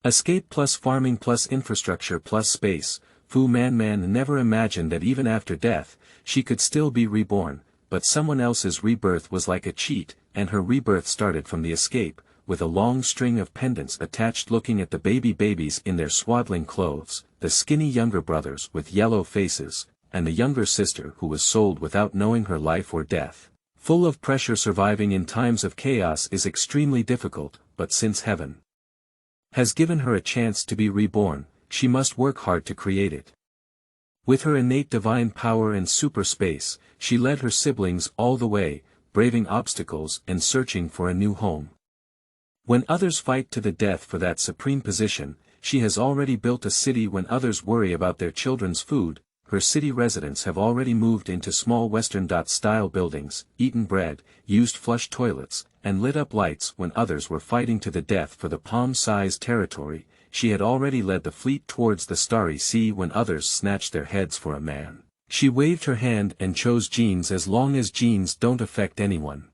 Escape+Farming+Infrastructure+Space, Fu Manman never imagined that even after death, she could still be reborn, but someone else's rebirth was like a cheat, and her rebirth started from the escape, with a long string of pendants attached looking at the babies in their swaddling clothes, the skinny younger brothers with yellow faces, and the younger sister who was sold without knowing her life or death. Full of pressure, surviving in times of chaos is extremely difficult, but since heaven has given her a chance to be reborn, she must work hard to create it. With her innate divine power and super space, she led her siblings all the way, braving obstacles and searching for a new home. When others fight to the death for that supreme position, she has already built a city. When others worry about their children's food, her city residents have already moved into small Western-style buildings, eaten bread, used flush toilets, and lit up lights. When others were fighting to the death for the palm-sized territory, she had already led the fleet towards the starry sea. When others snatched their heads for a man, she waved her hand and chose genes, as long as genes don't affect anyone.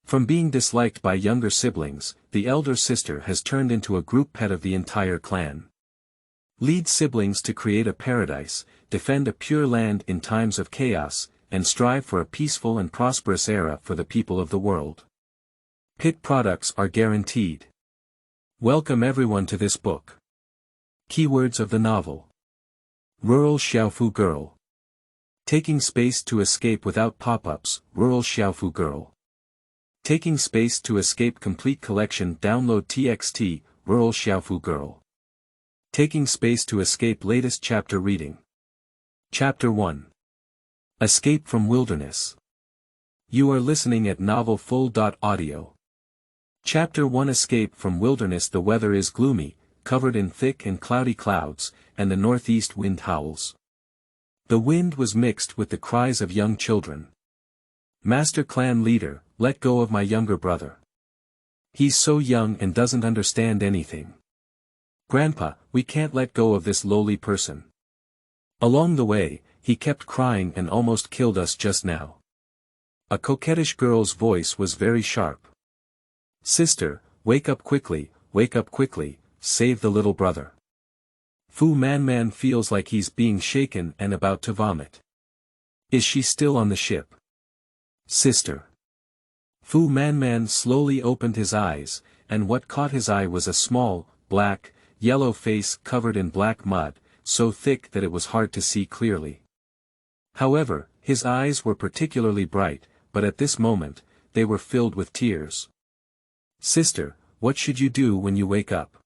From being disliked by younger siblings, the elder sister has turned into a group pet of the entire clan. Lead siblings to create a paradise, defend a pure land in times of chaos, and strive for a peaceful and prosperous era for the people of the world. Pit products are guaranteed. Welcome everyone to this book. Keywords of the novel: rural Xiaofu girl. Taking space to escape without pop-ups, rural Xiaofu girl. Taking space to escape, complete collection, download TXT, rural Xiaofu girl. Taking space to escape, latest chapter reading. Chapter 1. Escape from Wilderness. You are listening at novelfull.audio. Chapter 1. Escape from Wilderness. The weather is gloomy, covered in thick and cloudy clouds, and the northeast wind howls. The wind was mixed with the cries of young children. Master Clan Leader, let go of my younger brother. He's so young and doesn't understand anything. Grandpa, we can't let go of this lowly person. Along the way, he kept crying and almost killed us just now. A coquettish girl's voice was very sharp. Sister, wake up quickly, save the little brother. Fu Manman feels like he's being shaken and about to vomit. Is she still on the ship? Sister. Fu Manman slowly opened his eyes, and what caught his eye was a small, black, yellow face covered in black mud, so thick that it was hard to see clearly. However, his eyes were particularly bright, but at this moment, they were filled with tears. Sister, what should you do when you wake up?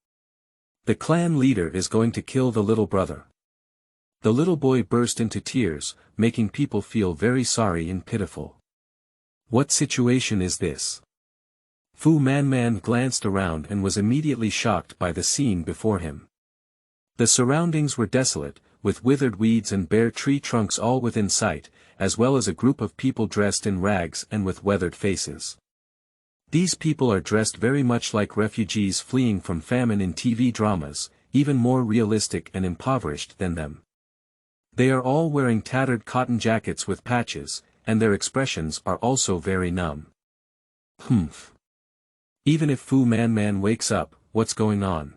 The clan leader is going to kill the little brother. The little boy burst into tears, making people feel very sorry and pitiful. What situation is this? Fu Manman glanced around and was immediately shocked by the scene before him. The surroundings were desolate, with withered weeds and bare tree trunks all within sight, as well as a group of people dressed in rags and with weathered faces. These people are dressed very much like refugees fleeing from famine in TV dramas, even more realistic and impoverished than them. They are all wearing tattered cotton jackets with patches, and their expressions are also very numb. Humph. Even if Fu Manman wakes up, what's going on?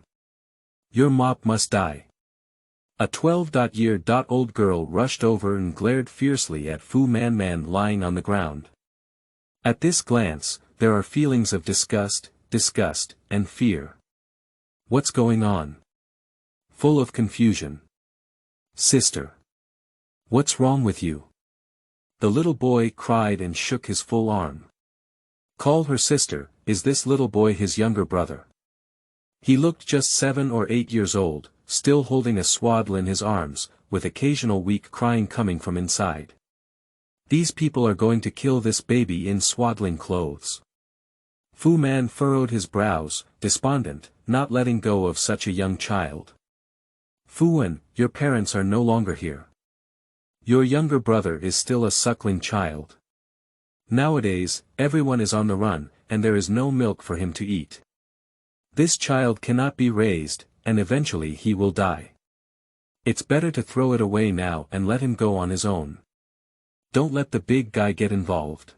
Your mop must die. A 12-year-old girl rushed over and glared fiercely at Fu Manman lying on the ground. At this glance, there are feelings of disgust, and fear. What's going on? Full of confusion. Sister. What's wrong with you? The little boy cried and shook his full arm. Call her sister. Is this little boy his younger brother? He looked just 7 or 8 years old, still holding a swaddle in his arms, with occasional weak crying coming from inside. These people are going to kill this baby in swaddling clothes. Fu Man furrowed his brows, despondent, not letting go of such a young child. Fuan, your parents are no longer here. Your younger brother is still a suckling child. Nowadays, everyone is on the run, and there is no milk for him to eat. This child cannot be raised, and eventually he will die. It's better to throw it away now and let him go on his own. Don't let the big guy get involved.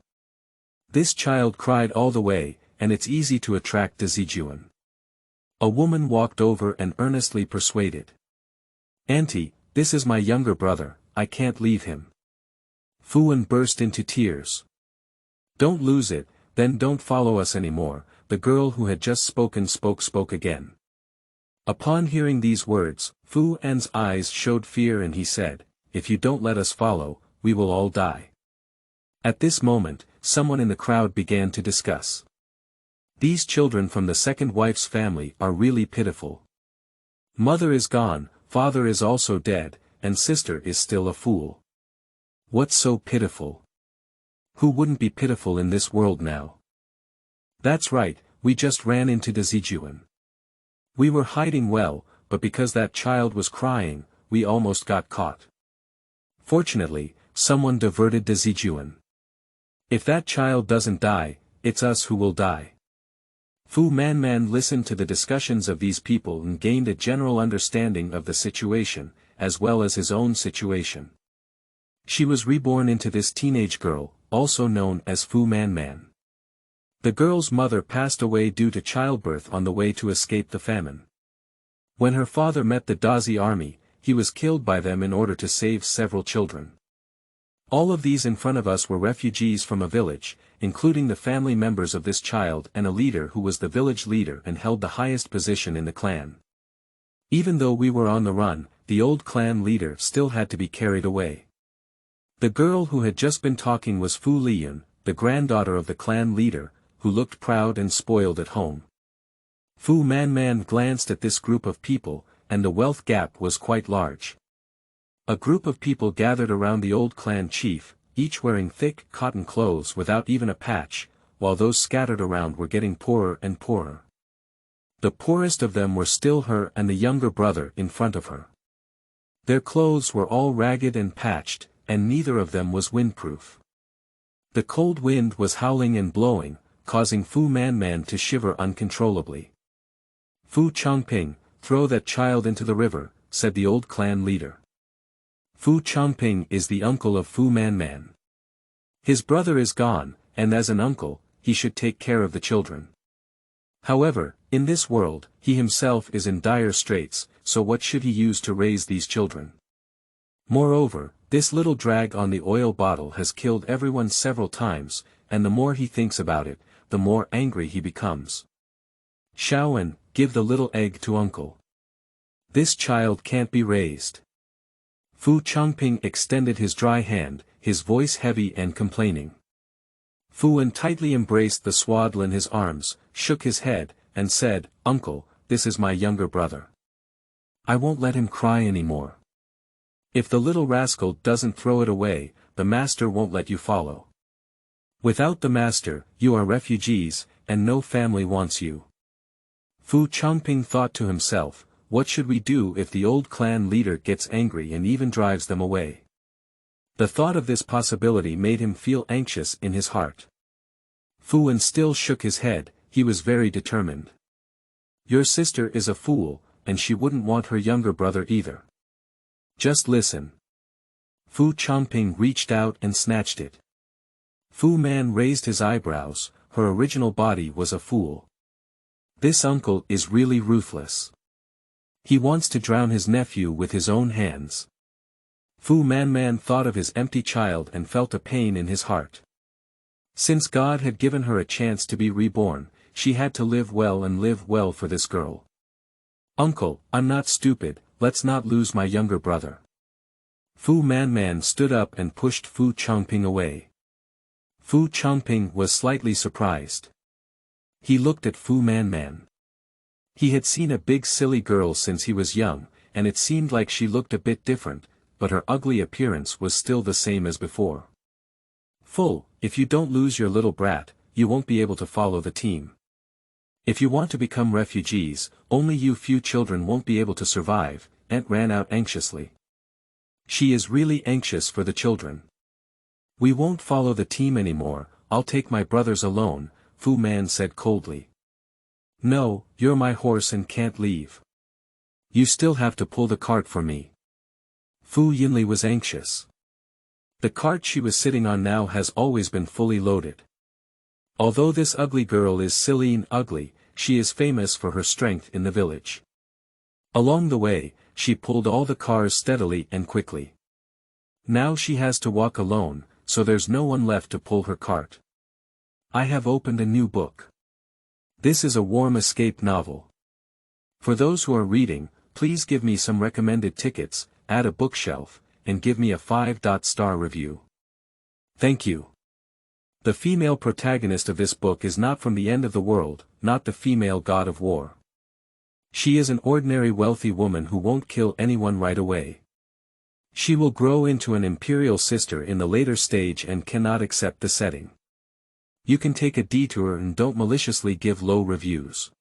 This child cried all the way, and it's easy to attract Zijuan. A woman walked over and earnestly persuaded. "Auntie, this is my younger brother, I can't leave him." Fuan burst into tears. "Don't lose it, then don't follow us anymore," the girl who had just spoken spoke again. Upon hearing these words, Fu An's eyes showed fear and he said, "If you don't let us follow, we will all die." At this moment, someone in the crowd began to discuss. "These children from the second wife's family are really pitiful. Mother is gone, father is also dead, and sister is still a fool. What's so pitiful? Who wouldn't be pitiful in this world now? That's right, we just ran into the Zijuan. We were hiding well, but because that child was crying, we almost got caught. Fortunately, someone diverted the Zijuan. If that child doesn't die, it's us who will die." Fu Manman listened to the discussions of these people and gained a general understanding of the situation, as well as his own situation. She was reborn into this teenage girl, also known as Fu Manman. The girl's mother passed away due to childbirth on the way to escape the famine. When her father met the Dazi army, he was killed by them in order to save several children. All of these in front of us were refugees from a village, including the family members of this child and a leader who was the village leader and held the highest position in the clan. Even though we were on the run, the old clan leader still had to be carried away. The girl who had just been talking was Fu Liyun, the granddaughter of the clan leader, who looked proud and spoiled at home. Fu Manman glanced at this group of people, and the wealth gap was quite large. A group of people gathered around the old clan chief, each wearing thick cotton clothes without even a patch, while those scattered around were getting poorer and poorer. The poorest of them were still her and the younger brother in front of her. Their clothes were all ragged and patched, and neither of them was windproof. The cold wind was howling and blowing, causing Fu Manman to shiver uncontrollably. "Fu Changping, throw that child into the river," said the old clan leader. Fu Changping is the uncle of Fu Manman. His brother is gone, and as an uncle, he should take care of the children. However, in this world, he himself is in dire straits, so what should he use to raise these children? Moreover, this little drag on the oil bottle has killed everyone several times, and the more he thinks about it, the more angry he becomes. "Xiaoan, give the little egg to uncle. This child can't be raised." Fu Changping extended his dry hand, his voice heavy and complaining. Fuan tightly embraced the swaddle in his arms, shook his head, and said, "Uncle, this is my younger brother. I won't let him cry anymore. If the little rascal doesn't throw it away, the master won't let you follow. Without the master, you are refugees, and no family wants you." Fu Changping thought to himself, what should we do if the old clan leader gets angry and even drives them away? The thought of this possibility made him feel anxious in his heart. Fuan still shook his head, he was very determined. "Your sister is a fool, and she wouldn't want her younger brother either. Just listen." Fu Changping reached out and snatched it. Fu Man raised his eyebrows, her original body was a fool. This uncle is really ruthless. He wants to drown his nephew with his own hands. Fu Manman thought of his empty child and felt a pain in his heart. Since God had given her a chance to be reborn, she had to live well and live well for this girl. "Uncle, I'm not stupid, let's not lose my younger brother." Fu Manman stood up and pushed Fu Changping away. Fu Changping was slightly surprised. He looked at Fu Manman. He had seen a big silly girl since he was young, and it seemed like she looked a bit different, but her ugly appearance was still the same as before. "Full, if you don't lose your little brat, you won't be able to follow the team. If you want to become refugees, only you few children won't be able to survive," Aunt ran out anxiously. "She is really anxious for the children. We won't follow the team anymore, I'll take my brothers alone," Fu Man said coldly. "No, you're my horse and can't leave. You still have to pull the cart for me." Fu Yinli was anxious. The cart she was sitting on now has always been fully loaded. Although this ugly girl is silly and ugly, she is famous for her strength in the village. Along the way, she pulled all the cars steadily and quickly. Now she has to walk alone, so there's no one left to pull her cart. I have opened a new book. This is a warm escape novel. For those who are reading, please give me some recommended tickets, add a bookshelf, and give me a 5-star review. Thank you. The female protagonist of this book is not from the end of the world, not the female god of war. She is an ordinary wealthy woman who won't kill anyone right away. She will grow into an imperial sister in the later stage and cannot accept the setting. You can take a detour and don't maliciously give low reviews.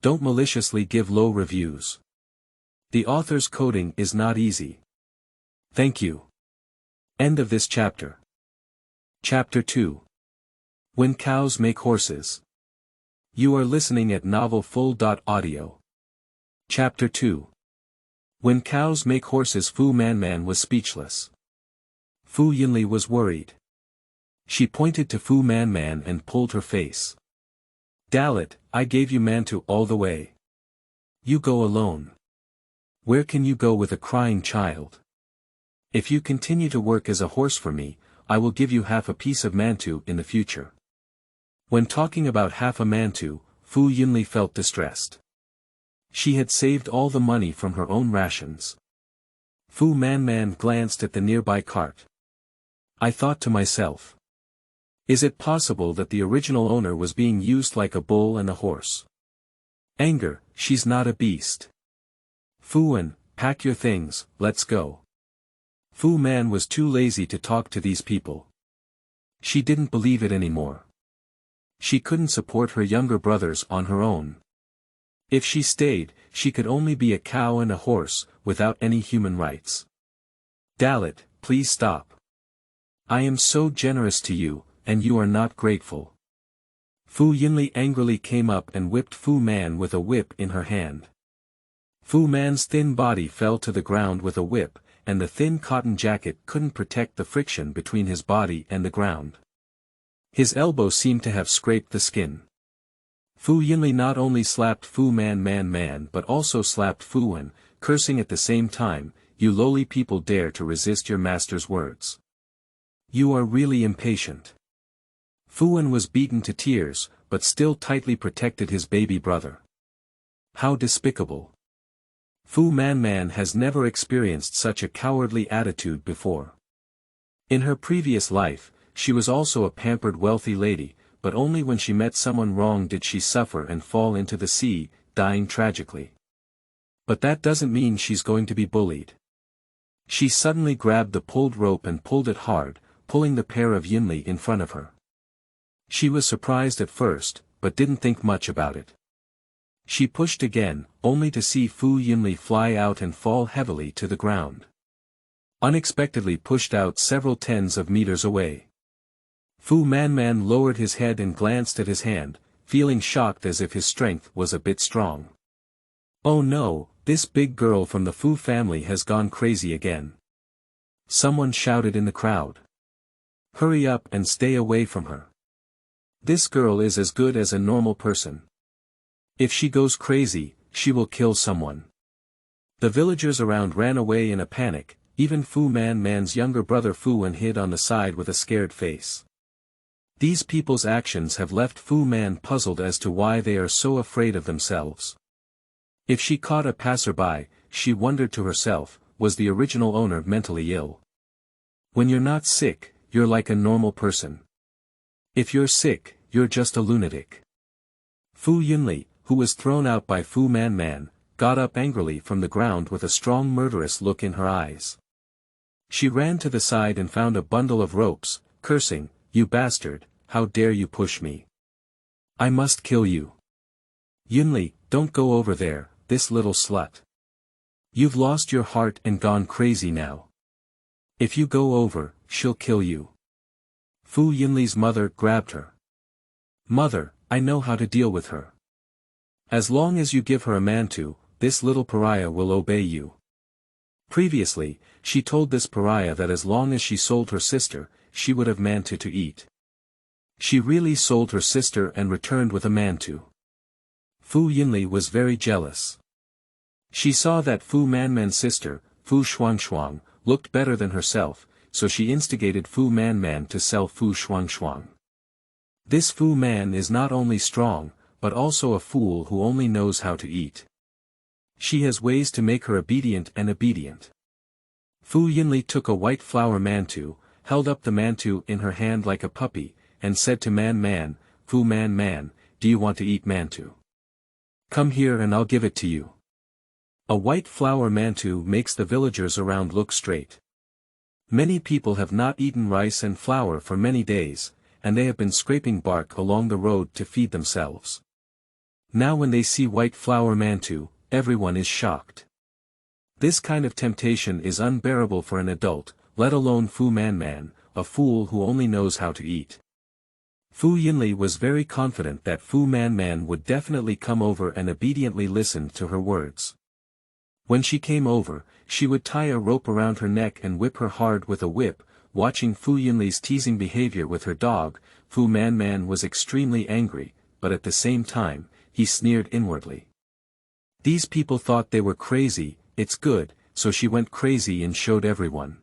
Don't maliciously give low reviews. The author's coding is not easy. Thank you. End of this chapter. Chapter 2. When Cows Make Horses. You are listening at novelfull.audio. Chapter 2. When Cows Make Horses. Fu Manman was speechless. Fu Yinli was worried. She pointed to Fu Manman and pulled her face. Dalit, I gave you Mantu all the way. You go alone. Where can you go with a crying child? If you continue to work as a horse for me, I will give you half a piece of Mantu in the future. When talking about half a Mantu, Fu Yinli felt distressed. She had saved all the money from her own rations. Fu Manman glanced at the nearby cart. I thought to myself. Is it possible that the original owner was being used like a bull and a horse? Anger, she's not a beast. Fuan, pack your things, let's go. Fu Man was too lazy to talk to these people. She didn't believe it anymore. She couldn't support her younger brothers on her own. If she stayed, she could only be a cow and a horse, without any human rights. Dalit, please stop. I am so generous to you, and you are not grateful. Fu Yinli angrily came up and whipped Fu Man with a whip in her hand. Fu Man's thin body fell to the ground with a whip, and the thin cotton jacket couldn't protect the friction between his body and the ground. His elbow seemed to have scraped the skin. Fu Yinli not only slapped Fu Man but also slapped Fuan, cursing at the same time, you lowly people dare to resist your master's words. You are really impatient. Fuan was beaten to tears, but still tightly protected his baby brother. How despicable. Fu Manman has never experienced such a cowardly attitude before. In her previous life, she was also a pampered wealthy lady, but only when she met someone wrong did she suffer and fall into the sea, dying tragically. But that doesn't mean she's going to be bullied. She suddenly grabbed the pulled rope and pulled it hard, pulling the pair of Yinli in front of her. She was surprised at first, but didn't think much about it. She pushed again, only to see Fu Yinli fly out and fall heavily to the ground. Unexpectedly pushed out several tens of meters away. Fu Manman lowered his head and glanced at his hand, feeling shocked as if his strength was a bit strong. Oh no, this big girl from the Fu family has gone crazy again. Someone shouted in the crowd. Hurry up and stay away from her. This girl is as good as a normal person. If she goes crazy, she will kill someone. The villagers around ran away in a panic, even Fu Manman's younger brother Fuan hid on the side with a scared face. These people's actions have left Fu Man puzzled as to why they are so afraid of themselves. If she caught a passerby, she wondered to herself, was the original owner mentally ill? When you're not sick, you're like a normal person. If you're sick, you're just a lunatic. Fu Yinli, who was thrown out by Fu Manman, got up angrily from the ground with a strong murderous look in her eyes. She ran to the side and found a bundle of ropes, cursing, "You bastard, how dare you push me? I must kill you. Yinli, don't go over there, this little slut. You've lost your heart and gone crazy now. If you go over, she'll kill you." Fu Yinli's mother grabbed her. "Mother, I know how to deal with her. As long as you give her a mantu, this little pariah will obey you." Previously, she told this pariah that as long as she sold her sister, she would have mantu to eat. She really sold her sister and returned with a mantu. Fu Yinli was very jealous. She saw that Fu Manman's sister, Fu Shuangshuang, looked better than herself, so she instigated Fu Manman to sell Fu Shuangshuang. This Fu Man is not only strong, but also a fool who only knows how to eat. She has ways to make her obedient and obedient. Fu Yinli took a white flower mantu, held up the mantu in her hand like a puppy, and said to Man, Fu Man, do you want to eat mantu? Come here and I'll give it to you. A white flower mantu makes the villagers around look straight. Many people have not eaten rice and flour for many days, and they have been scraping bark along the road to feed themselves. Now when they see white flower mantu, everyone is shocked. This kind of temptation is unbearable for an adult, let alone Fu Manman, a fool who only knows how to eat. Fu Yinli was very confident that Fu Manman would definitely come over and obediently listen to her words. When she came over, she would tie a rope around her neck and whip her hard with a whip. Watching Fu Yinli's teasing behavior with her dog, Fu Manman was extremely angry, but at the same time, he sneered inwardly. These people thought they were crazy, it's good, so she went crazy and showed everyone.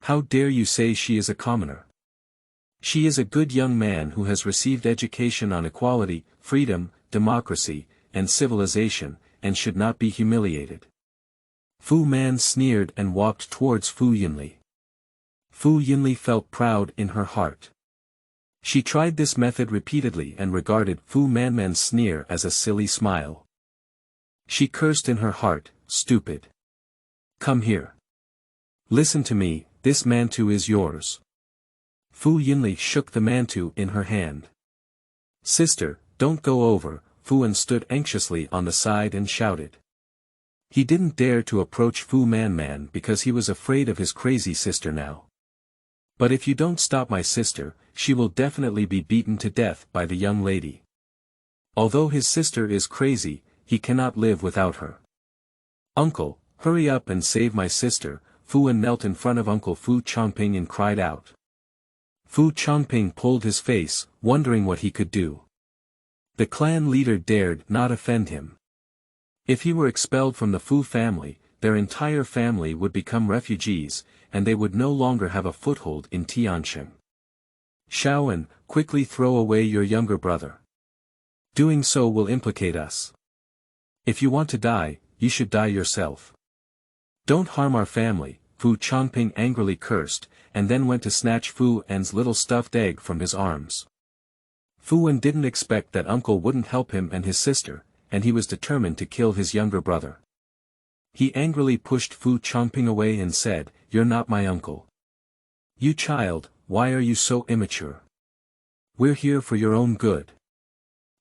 How dare you say she is a commoner? She is a good young man who has received education on equality, freedom, democracy, and civilization, and should not be humiliated. Fu Man sneered and walked towards Fu Yinli. Fu Yinli felt proud in her heart. She tried this method repeatedly and regarded Fu Manman's sneer as a silly smile. She cursed in her heart, stupid. Come here. Listen to me, this mantu is yours. Fu Yinli shook the mantu in her hand. Sister, don't go over, Fu stood anxiously on the side and shouted. He didn't dare to approach Fu Manman because he was afraid of his crazy sister now. But if you don't stop my sister, she will definitely be beaten to death by the young lady. Although his sister is crazy, he cannot live without her. Uncle, hurry up and save my sister, Fu knelt in front of Uncle Fu Chongping and cried out. Fu Chongping pulled his face, wondering what he could do. The clan leader dared not offend him. If he were expelled from the Fu family, their entire family would become refugees, and they would no longer have a foothold in Tiansheng. Xiaoan, quickly throw away your younger brother. Doing so will implicate us. If you want to die, you should die yourself. Don't harm our family, Fu Chongping angrily cursed, and then went to snatch Fu An's little stuffed egg from his arms. Fu An didn't expect that uncle wouldn't help him and his sister, and he was determined to kill his younger brother. He angrily pushed Fu Chongping away and said, You're not my uncle. You child, why are you so immature? We're here for your own good.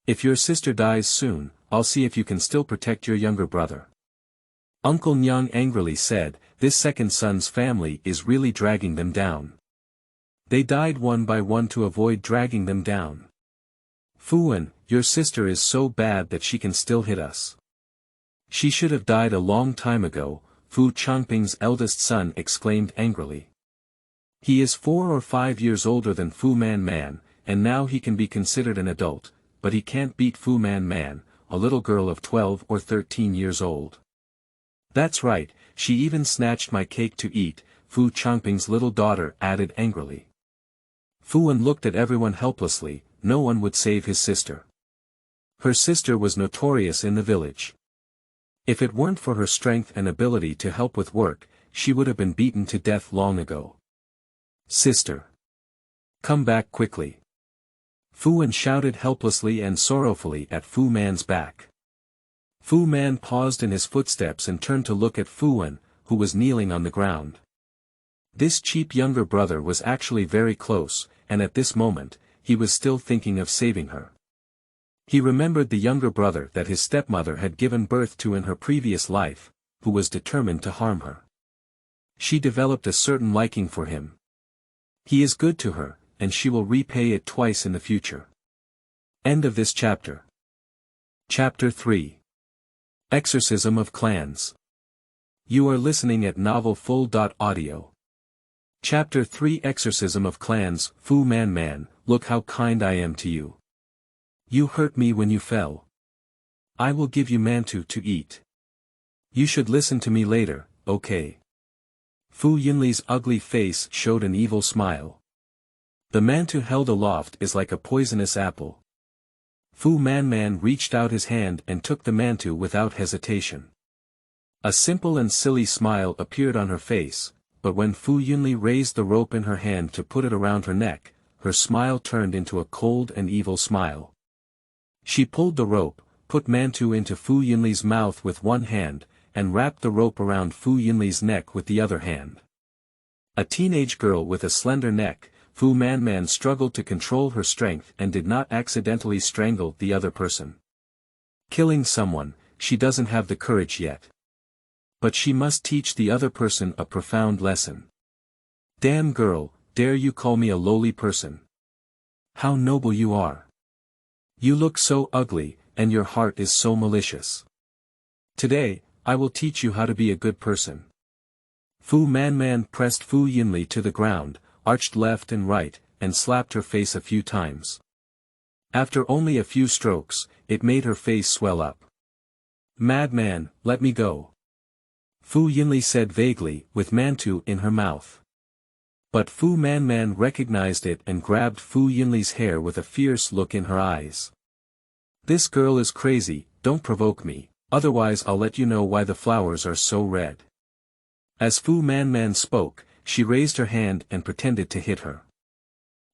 If your sister dies soon, I'll see if you can still protect your younger brother. Uncle Nyang angrily said, This second son's family is really dragging them down. They died one by one to avoid dragging them down. Fu An, your sister is so bad that she can still hit us. She should have died a long time ago, Fu Chongping's eldest son exclaimed angrily. He is 4 or 5 years older than Fu Man, and now he can be considered an adult, but he can't beat Fu Man, a little girl of 12 or 13 years old. That's right, she even snatched my cake to eat, Fu Chongping's little daughter added angrily. Fu An looked at everyone helplessly, no one would save his sister. Her sister was notorious in the village. If it weren't for her strength and ability to help with work, she would have been beaten to death long ago. Sister! Come back quickly! Fu An shouted helplessly and sorrowfully at Fu Man's back. Fu Man paused in his footsteps and turned to look at Fu An, who was kneeling on the ground. This cheap younger brother was actually very close, and at this moment, he was still thinking of saving her. He remembered the younger brother that his stepmother had given birth to in her previous life, who was determined to harm her. She developed a certain liking for him. He is good to her, and she will repay it twice in the future. End of this chapter. Chapter 3. Exorcism of Clans. You are listening at novelfull.audio. Chapter 3 Exorcism of Clans. Fu Man, look how kind I am to you. You hurt me when you fell. I will give you mantu to eat. You should listen to me later, okay? Fu Yinli's ugly face showed an evil smile. The mantu held aloft is like a poisonous apple. Fu Manman reached out his hand and took the mantu without hesitation. A simple and silly smile appeared on her face, but when Fu Yinli raised the rope in her hand to put it around her neck, her smile turned into a cold and evil smile. She pulled the rope, put mantu into Fu Yinli's mouth with one hand, and wrapped the rope around Fu Yinli's neck with the other hand. A teenage girl with a slender neck, Fu Manman struggled to control her strength and did not accidentally strangle the other person. Killing someone, she doesn't have the courage yet. But she must teach the other person a profound lesson. Damn girl, dare you call me a lowly person? How noble you are. You look so ugly, and your heart is so malicious. Today, I will teach you how to be a good person. Fu Manman pressed Fu Yinli to the ground, arched left and right, and slapped her face a few times. After only a few strokes, it made her face swell up. Madman, let me go. Fu Yinli said vaguely, with mantu in her mouth. But Fu Manman recognized it and grabbed Fu Yinli's hair with a fierce look in her eyes. This girl is crazy, don't provoke me, otherwise I'll let you know why the flowers are so red. As Fu Manman spoke, she raised her hand and pretended to hit her.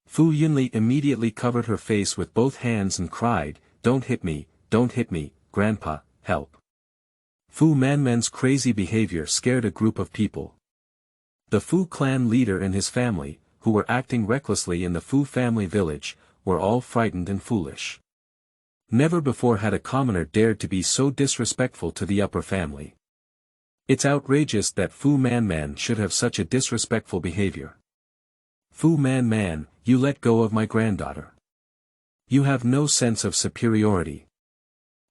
Fu Yinli immediately covered her face with both hands and cried, don't hit me, Grandpa, help. Fu Manman's crazy behavior scared a group of people. The Fu clan leader and his family, who were acting recklessly in the Fu family village, were all frightened and foolish. Never before had a commoner dared to be so disrespectful to the upper family. It's outrageous that Fu Manman should have such a disrespectful behavior. Fu Manman, you let go of my granddaughter. You have no sense of superiority.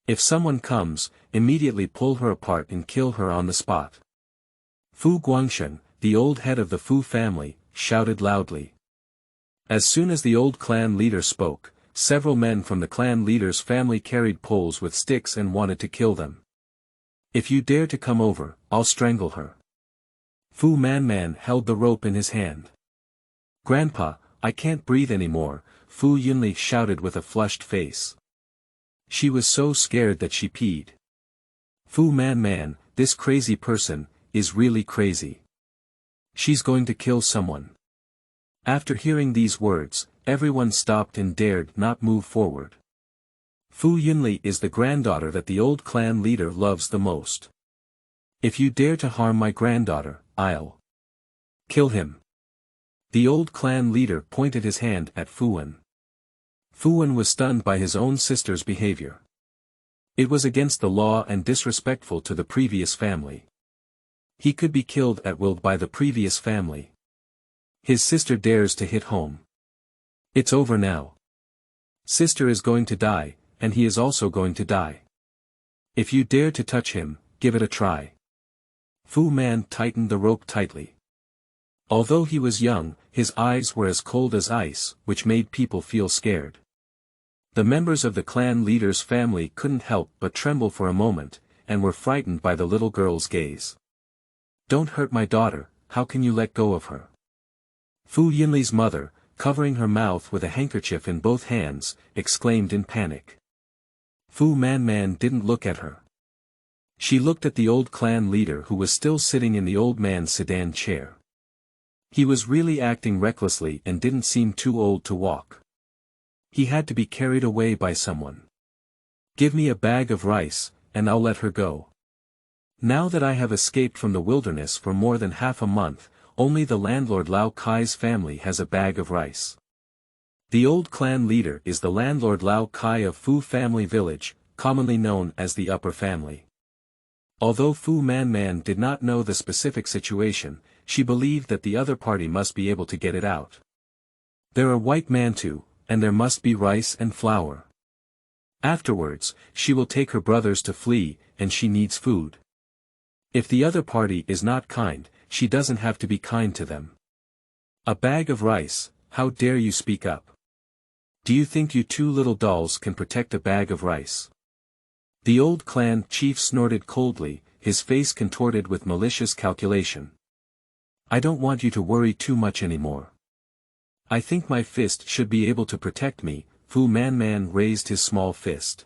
If someone comes, immediately pull her apart and kill her on the spot. Fu Guangshen, the old head of the Fu family, shouted loudly. As soon as the old clan leader spoke, several men from the clan leader's family carried poles with sticks and wanted to kill them. If you dare to come over, I'll strangle her. Fu Manman held the rope in his hand. Grandpa, I can't breathe anymore, Fu Yinli shouted with a flushed face. She was so scared that she peed. Fu Manman, this crazy person, is really crazy. She's going to kill someone. After hearing these words, everyone stopped and dared not move forward. Fu Yinli is the granddaughter that the old clan leader loves the most. If you dare to harm my granddaughter, I'll kill him. The old clan leader pointed his hand at Fuan. Fuan was stunned by his own sister's behavior. It was against the law and disrespectful to the previous family. He could be killed at will by the previous family. His sister dares to hit home. It's over now. Sister is going to die, and he is also going to die. If you dare to touch him, give it a try. Fu Man tightened the rope tightly. Although he was young, his eyes were as cold as ice, which made people feel scared. The members of the clan leader's family couldn't help but tremble for a moment, and were frightened by the little girl's gaze. Don't hurt my daughter, how can you let go of her? Fu Yinli's mother, covering her mouth with a handkerchief in both hands, exclaimed in panic. Fu Manman didn't look at her. She looked at the old clan leader who was still sitting in the old man's sedan chair. He was really acting recklessly and didn't seem too old to walk. He had to be carried away by someone. Give me a bag of rice, and I'll let her go. Now that I have escaped from the wilderness for more than half a month, only the landlord Lao Kai's family has a bag of rice. The old clan leader is the landlord Lao Kai of Fu family village, commonly known as the upper family. Although Fu Manman did not know the specific situation, she believed that the other party must be able to get it out. There are white mantu, and there must be rice and flour. Afterwards, she will take her brothers to flee, and she needs food. If the other party is not kind, she doesn't have to be kind to them. A bag of rice, how dare you speak up? Do you think you two little dolls can protect a bag of rice? The old clan chief snorted coldly, his face contorted with malicious calculation. I don't want you to worry too much anymore. I think my fist should be able to protect me. Fu Manman raised his small fist.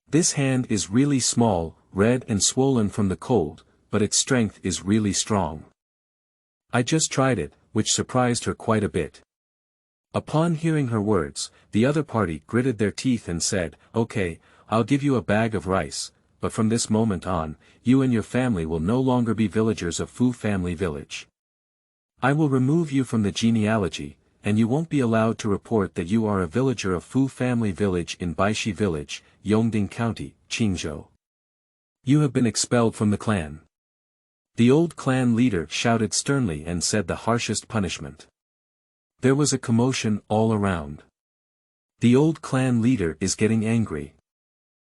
This hand is really small, red and swollen from the cold, but its strength is really strong. I just tried it, which surprised her quite a bit. Upon hearing her words, the other party gritted their teeth and said, okay, I'll give you a bag of rice, but from this moment on, you and your family will no longer be villagers of Fu Family Village. I will remove you from the genealogy, and you won't be allowed to report that you are a villager of Fu Family Village in Baishi Village, Yongding County, Qingzhou. You have been expelled from the clan. The old clan leader shouted sternly and said the harshest punishment. There was a commotion all around. The old clan leader is getting angry.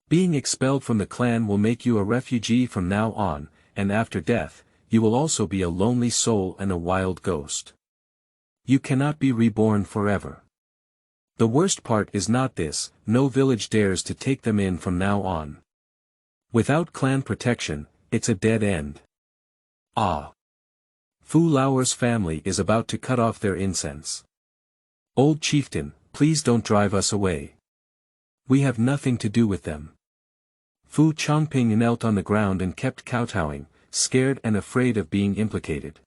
Being expelled from the clan will make you a refugee from now on, and after death, you will also be a lonely soul and a wild ghost. You cannot be reborn forever. The worst part is not this, no village dares to take them in from now on. Without clan protection, it's a dead end. Ah! Fu Lauer's family is about to cut off their incense. Old chieftain, please don't drive us away. We have nothing to do with them. Fu Chongping knelt on the ground and kept kowtowing, scared and afraid of being implicated.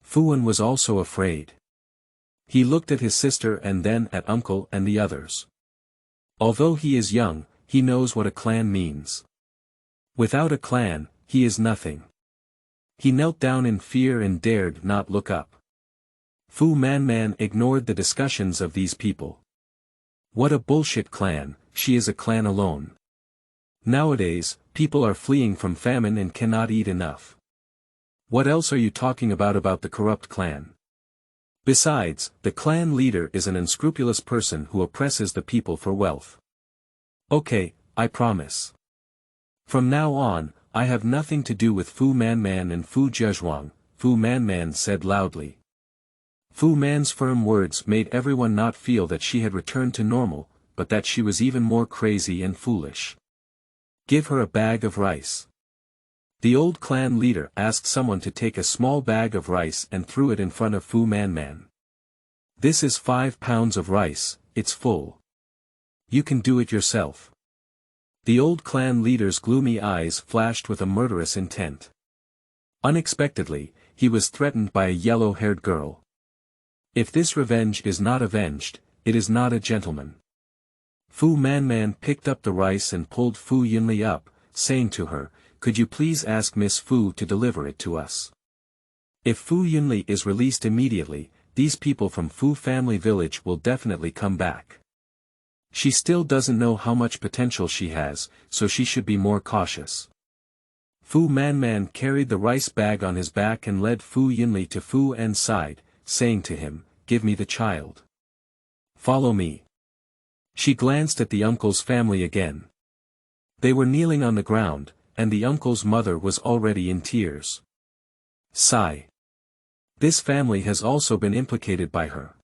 Fuan was also afraid. He looked at his sister and then at uncle and the others. Although he is young, he knows what a clan means. Without a clan, he is nothing. He knelt down in fear and dared not look up. Fu Manman ignored the discussions of these people. What a bullshit clan, she is a clan alone. Nowadays, people are fleeing from famine and cannot eat enough. What else are you talking about the corrupt clan? Besides, the clan leader is an unscrupulous person who oppresses the people for wealth. Okay, I promise. From now on, I have nothing to do with Fu Manman and Fu Zhezhuang, Fu Manman said loudly. Fu Man's firm words made everyone not feel that she had returned to normal, but that she was even more crazy and foolish. Give her a bag of rice. The old clan leader asked someone to take a small bag of rice and threw it in front of Fu Manman. This is 5 pounds of rice, it's full. You can do it yourself. The old clan leader's gloomy eyes flashed with a murderous intent. Unexpectedly, he was threatened by a yellow-haired girl. If this revenge is not avenged, it is not a gentleman. Fu Manman picked up the rice and pulled Fu Yunli up, saying to her, could you please ask Miss Fu to deliver it to us? If Fu Yunli is released immediately, these people from Fu Family Village will definitely come back. She still doesn't know how much potential she has, so she should be more cautious. Fu Manman carried the rice bag on his back and led Fu Yunli to Fu En's side, saying to him, give me the child. Follow me. She glanced at the uncle's family again. They were kneeling on the ground, and the uncle's mother was already in tears. Sigh. This family has also been implicated by her.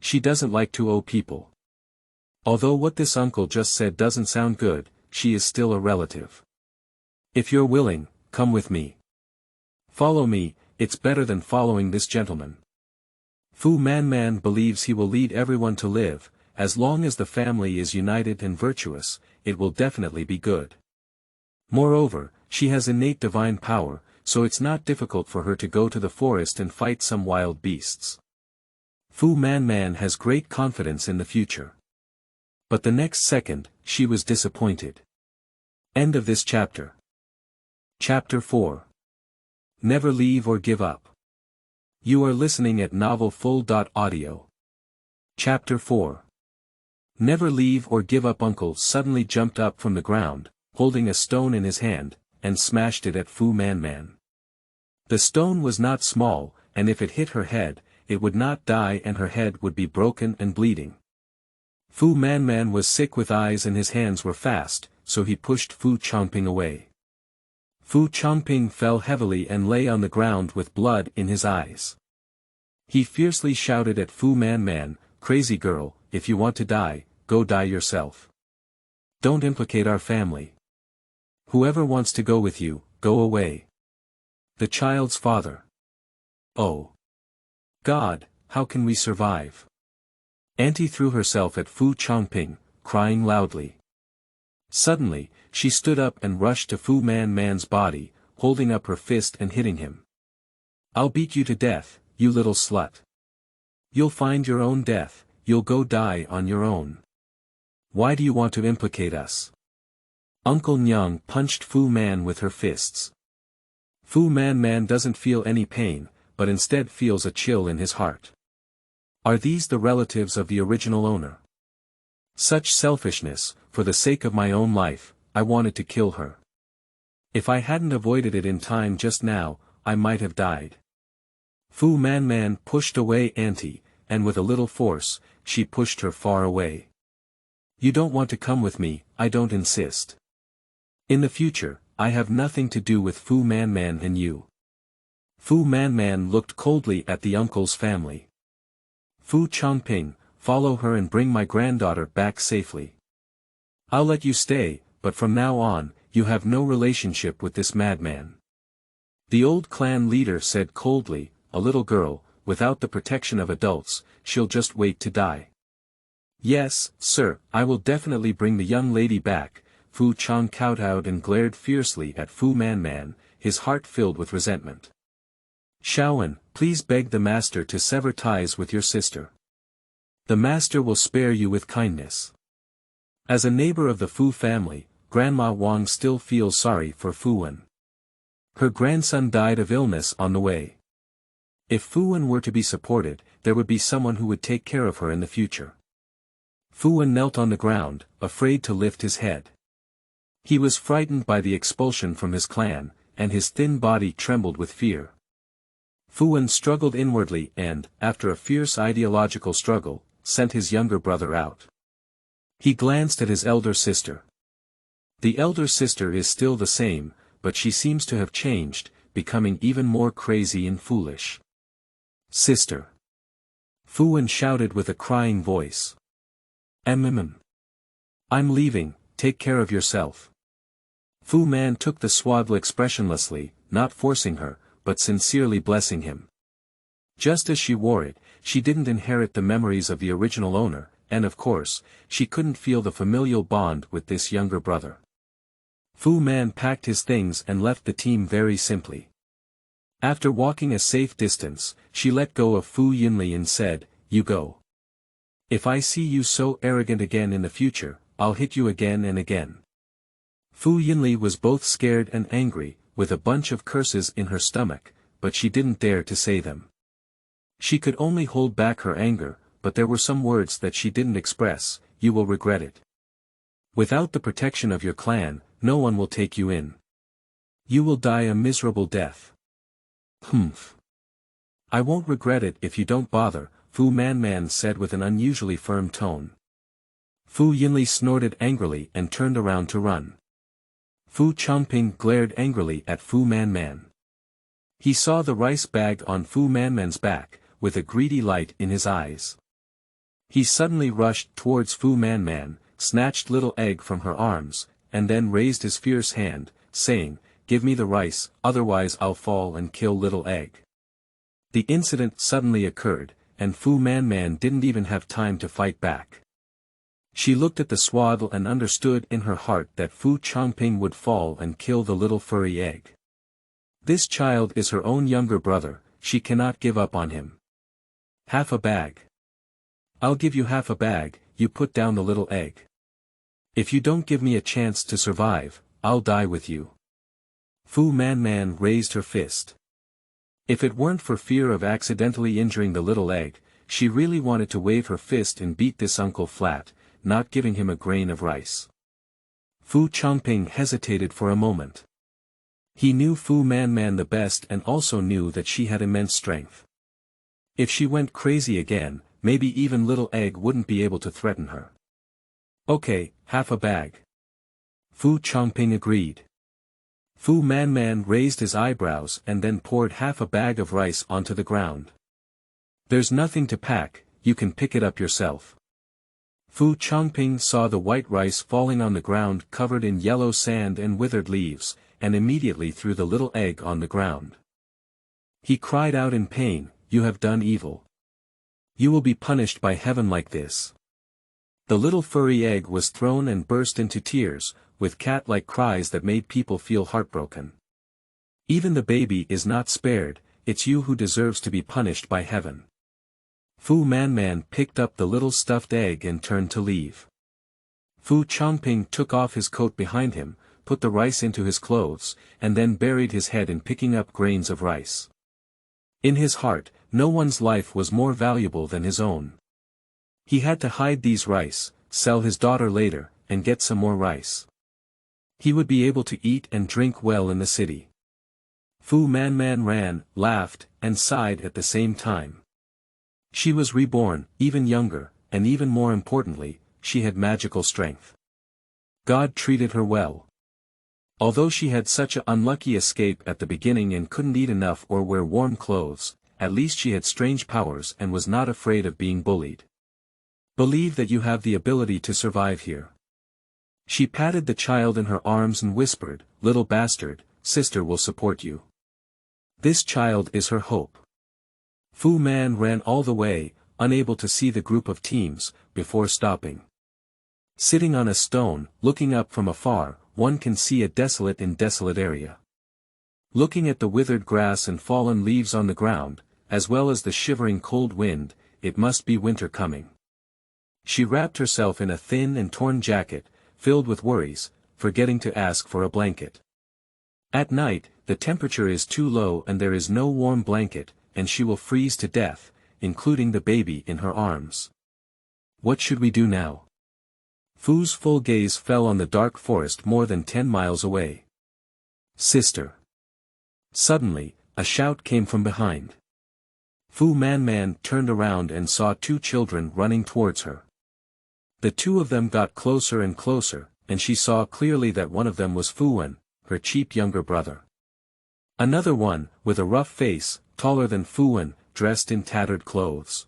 She doesn't like to owe people. Although what this uncle just said doesn't sound good, she is still a relative. If you're willing, come with me. Follow me, it's better than following this gentleman. Fu Manman believes he will lead everyone to live, as long as the family is united and virtuous, it will definitely be good. Moreover, she has innate divine power, so it's not difficult for her to go to the forest and fight some wild beasts. Fu Manman has great confidence in the future. But the next second, she was disappointed. End of this chapter. Chapter 4. Never leave or give up. You are listening at novelfull.audio. Chapter 4. Never leave or give up. Uncle suddenly jumped up from the ground, holding a stone in his hand, and smashed it at Fu Manman. The stone was not small, and if it hit her head, it would not die and her head would be broken and bleeding. Fu Manman was sick with eyes and his hands were fast, so he pushed Fu Chongping away. Fu Chongping fell heavily and lay on the ground with blood in his eyes. He fiercely shouted at Fu Manman, crazy girl, if you want to die, go die yourself. don't implicate our family. Whoever wants to go with you, go away. The child's father. Oh God, how can we survive? Auntie threw herself at Fu Changping, crying loudly. Suddenly, she stood up and rushed to Fu Manman's body, holding up her fist and hitting him. I'll beat you to death, you little slut. You'll find your own death, you'll go die on your own. Why do you want to implicate us? Uncle Nyang punched Fu Man with her fists. Fu Man doesn't feel any pain, but instead feels a chill in his heart. Are these the relatives of the original owner? Such selfishness, for the sake of my own life, I wanted to kill her. If I hadn't avoided it in time just now, I might have died. Fu Man pushed away Auntie, and with a little force, she pushed her far away. You don't want to come with me, I don't insist. In the future, I have nothing to do with Fu Man and you. Fu Man looked coldly at the uncle's family. Fu Changping, follow her and bring my granddaughter back safely. I'll let you stay, but from now on, you have no relationship with this madman. The old clan leader said coldly, a little girl, without the protection of adults, she'll just wait to die. Yes, sir, I will definitely bring the young lady back. Fu Chang kowtowed and glared fiercely at Fu Man, his heart filled with resentment. Xiaofu, please beg the master to sever ties with your sister. The master will spare you with kindness. As a neighbor of the Fu family, Grandma Wang still feels sorry for Fuwen. Her grandson died of illness on the way. If Fuwen were to be supported, there would be someone who would take care of her in the future. Fuwen knelt on the ground, afraid to lift his head. He was frightened by the expulsion from his clan, and his thin body trembled with fear. Fuwen struggled inwardly and, after a fierce ideological struggle, sent his younger brother out. He glanced at his elder sister. The elder sister is still the same, but she seems to have changed, becoming even more crazy and foolish. Sister. Fuwen shouted with a crying voice. I'm leaving, take care of yourself. Fu Man took the swaddle expressionlessly, not forcing her, but sincerely blessing him. Just as she wore it, she didn't inherit the memories of the original owner, and of course, she couldn't feel the familial bond with this younger brother. Fu Man packed his things and left the team very simply. After walking a safe distance, she let go of Fu Yinli and said, "You go. If I see you so arrogant again in the future, I'll hit you again and again." Fu Yinli was both scared and angry, with a bunch of curses in her stomach, but she didn't dare to say them. She could only hold back her anger, but there were some words that she didn't express. You will regret it. Without the protection of your clan, no one will take you in. You will die a miserable death. Humph. I won't regret it if you don't bother, Fu Man said with an unusually firm tone. Fu Yinli snorted angrily and turned around to run. Fu Changping glared angrily at Fu Man. He saw the rice bag on Fu Man's back, with a greedy light in his eyes. He suddenly rushed towards Fu Man, snatched little egg from her arms, and then raised his fierce hand, saying, "Give me the rice, otherwise I'll fall and kill little egg." The incident suddenly occurred, and Fu Man didn't even have time to fight back. She looked at the swaddle and understood in her heart that Fu Changping would fall and kill the little furry egg. This child is her own younger brother, she cannot give up on him. Half a bag. I'll give you half a bag, you put down the little egg. If you don't give me a chance to survive, I'll die with you. Fu Man raised her fist. If it weren't for fear of accidentally injuring the little egg, she really wanted to wave her fist and beat this uncle flat, not giving him a grain of rice. Fu Changping hesitated for a moment. He knew Fu Man the best and also knew that she had immense strength. If she went crazy again, maybe even little egg wouldn't be able to threaten her. Okay, half a bag. Fu Changping agreed. Fu Man raised his eyebrows and then poured half a bag of rice onto the ground. There's nothing to pack, you can pick it up yourself. Fu Changping saw the white rice falling on the ground covered in yellow sand and withered leaves, and immediately threw the little egg on the ground. He cried out in pain, "You have done evil. You will be punished by heaven like this." The little furry egg was thrown and burst into tears, with cat-like cries that made people feel heartbroken. Even the baby is not spared, it's you who deserves to be punished by heaven. Fu Manman picked up the little stuffed egg and turned to leave. Fu Changping took off his coat behind him, put the rice into his clothes, and then buried his head in picking up grains of rice. In his heart, no one's life was more valuable than his own. He had to hide these rice, sell his daughter later, and get some more rice. He would be able to eat and drink well in the city. Fu Manman ran, laughed, and sighed at the same time. She was reborn, even younger, and even more importantly, she had magical strength. God treated her well. Although she had such an unlucky escape at the beginning and couldn't eat enough or wear warm clothes, at least she had strange powers and was not afraid of being bullied. Believe that you have the ability to survive here. She patted the child in her arms and whispered, "Little bastard, sister will support you. This child is her hope." Fu Man ran all the way, unable to see the group of teams, before stopping. Sitting on a stone, looking up from afar, one can see a desolate area. Looking at the withered grass and fallen leaves on the ground, as well as the shivering cold wind, it must be winter coming. She wrapped herself in a thin and torn jacket, filled with worries, forgetting to ask for a blanket. At night, the temperature is too low and there is no warm blanket, and she will freeze to death, including the baby in her arms. What should we do now? Fu's full gaze fell on the dark forest more than 10 miles away. "Sister!" Suddenly, a shout came from behind. Fu Manman turned around and saw two children running towards her. The two of them got closer and closer, and she saw clearly that one of them was Fuwen, her cheap younger brother. Another one, with a rough face, taller than Fuwen, dressed in tattered clothes.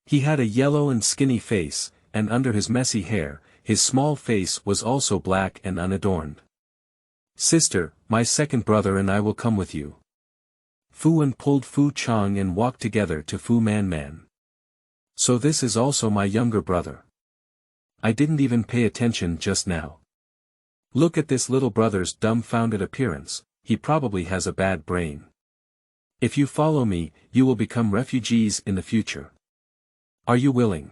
He had a yellow and skinny face, and under his messy hair, his small face was also black and unadorned. "Sister, my second brother and I will come with you." Fuwen pulled Fu Chang and walked together to Fu Manman. "So this is also my younger brother. I didn't even pay attention just now. Look at this little brother's dumbfounded appearance, he probably has a bad brain. If you follow me, you will become refugees in the future. Are you willing?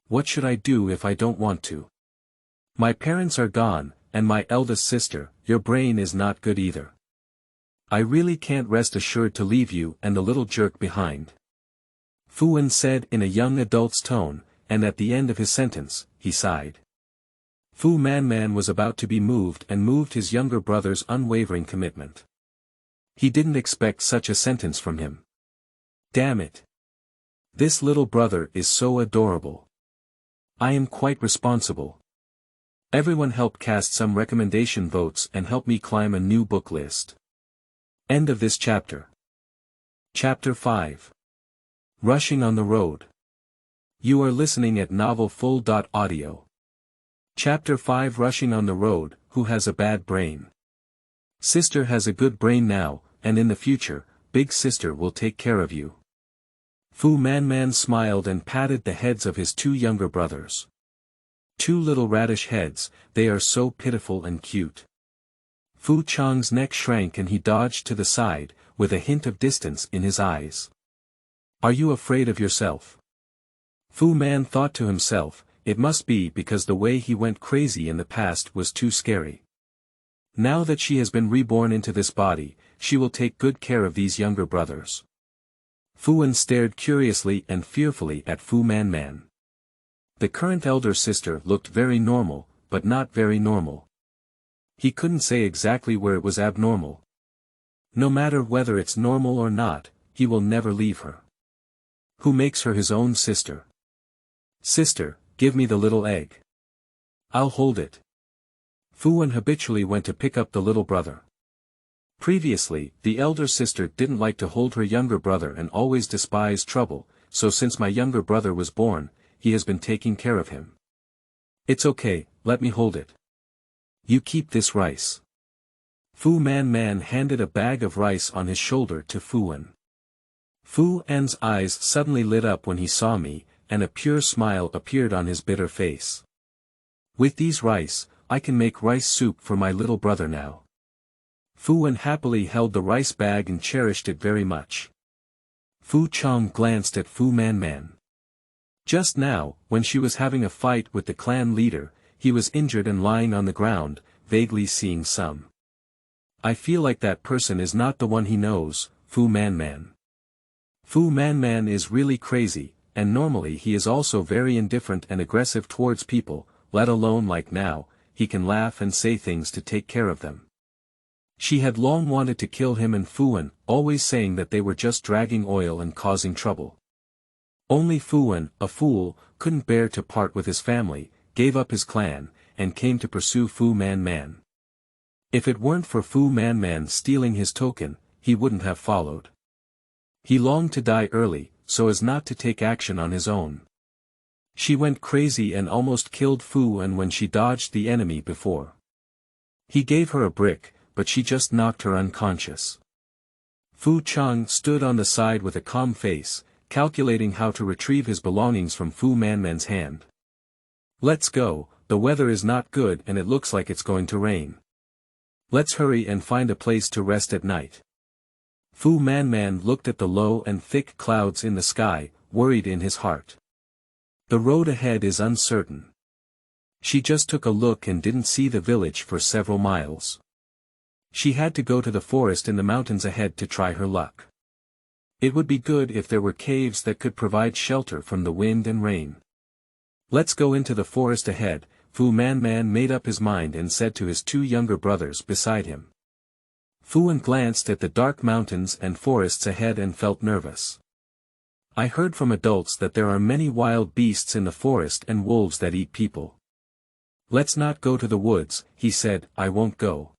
What should I do if I don't want to? My parents are gone, and my eldest sister, your brain is not good either. I really can't rest assured to leave you and the little jerk behind." Fuwen said in a young adult's tone, and at the end of his sentence, he sighed. Fu Manman was about to be moved and moved his younger brother's unwavering commitment. He didn't expect such a sentence from him. Damn it. This little brother is so adorable. I am quite responsible. Everyone help cast some recommendation votes and help me climb a new book list. End of this chapter. Chapter 5. Rushing on the Road. You are listening at novelfull.audio. Chapter 5. Rushing on the Road, Who Has a Bad Brain? Sister has a good brain now, and in the future, big sister will take care of you. Fu Manman smiled and patted the heads of his two younger brothers. Two little radish heads, they are so pitiful and cute. Fu Chang's neck shrank and he dodged to the side, with a hint of distance in his eyes. Are you afraid of yourself? Fu Man thought to himself, it must be because the way he went crazy in the past was too scary. Now that she has been reborn into this body, she will take good care of these younger brothers. Fuwen stared curiously and fearfully at Fu Manman. The current elder sister looked very normal, but not very normal. He couldn't say exactly where it was abnormal. No matter whether it's normal or not, he will never leave her. Who makes her his own sister? Sister, give me the little egg. I'll hold it. Fuwen habitually went to pick up the little brother. Previously, the elder sister didn't like to hold her younger brother and always despised trouble, so since my younger brother was born, he has been taking care of him. It's okay, let me hold it. You keep this rice. Fu Man handed a bag of rice on his shoulder to Fu An. Fu An's eyes suddenly lit up when he saw me, and a pure smile appeared on his bitter face. With these rice, I can make rice soup for my little brother now. Fu An happily held the rice bag and cherished it very much. Fu Chang glanced at Fu Man. Just now, when she was having a fight with the clan leader, he was injured and lying on the ground, vaguely seeing some. I feel like that person is not the one he knows, Fu Man. Fu Man is really crazy, and normally he is also very indifferent and aggressive towards people, let alone like now, he can laugh and say things to take care of them. She had long wanted to kill him and Fu An, always saying that they were just dragging oil and causing trouble. Only Fu An, a fool, couldn't bear to part with his family, gave up his clan, and came to pursue Fu Man. If it weren't for Fu Man stealing his token, he wouldn't have followed. He longed to die early, so as not to take action on his own. She went crazy and almost killed Fu An when she dodged the enemy before. He gave her a brick, but she just knocked her unconscious. Fu Chang stood on the side with a calm face, calculating how to retrieve his belongings from Fu Man's hand. Let's go, the weather is not good and it looks like it's going to rain. Let's hurry and find a place to rest at night. Fu Man looked at the low and thick clouds in the sky, worried in his heart. The road ahead is uncertain. She just took a look and didn't see the village for several miles. She had to go to the forest in the mountains ahead to try her luck. It would be good if there were caves that could provide shelter from the wind and rain. Let's go into the forest ahead, Fu Man made up his mind and said to his two younger brothers beside him. Fu An glanced at the dark mountains and forests ahead and felt nervous. I heard from adults that there are many wild beasts in the forest and wolves that eat people. Let's not go to the woods, he said, I won't go.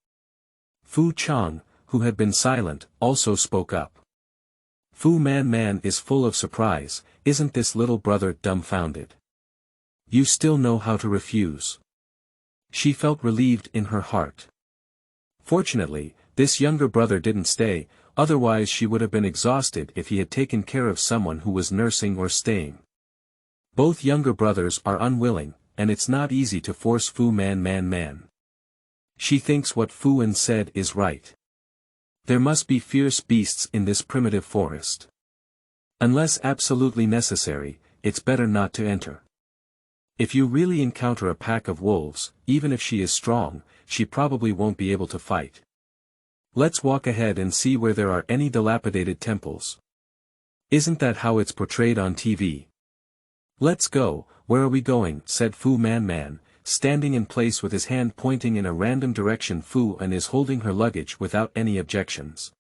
Fu Chang, who had been silent, also spoke up. Fu Man is full of surprise, isn't this little brother dumbfounded? You still know how to refuse. She felt relieved in her heart. Fortunately, this younger brother didn't stay, otherwise she would have been exhausted if he had taken care of someone who was nursing or staying. Both younger brothers are unwilling, and it's not easy to force Fu Man. She thinks what Fu An said is right. There must be fierce beasts in this primitive forest. Unless absolutely necessary, it's better not to enter. If you really encounter a pack of wolves, even if she is strong, she probably won't be able to fight. Let's walk ahead and see where there are any dilapidated temples. Isn't that how it's portrayed on TV? Let's go, where are we going? Said Fu Man, standing in place with his hand pointing in a random direction. Fu An is holding her luggage without any objections.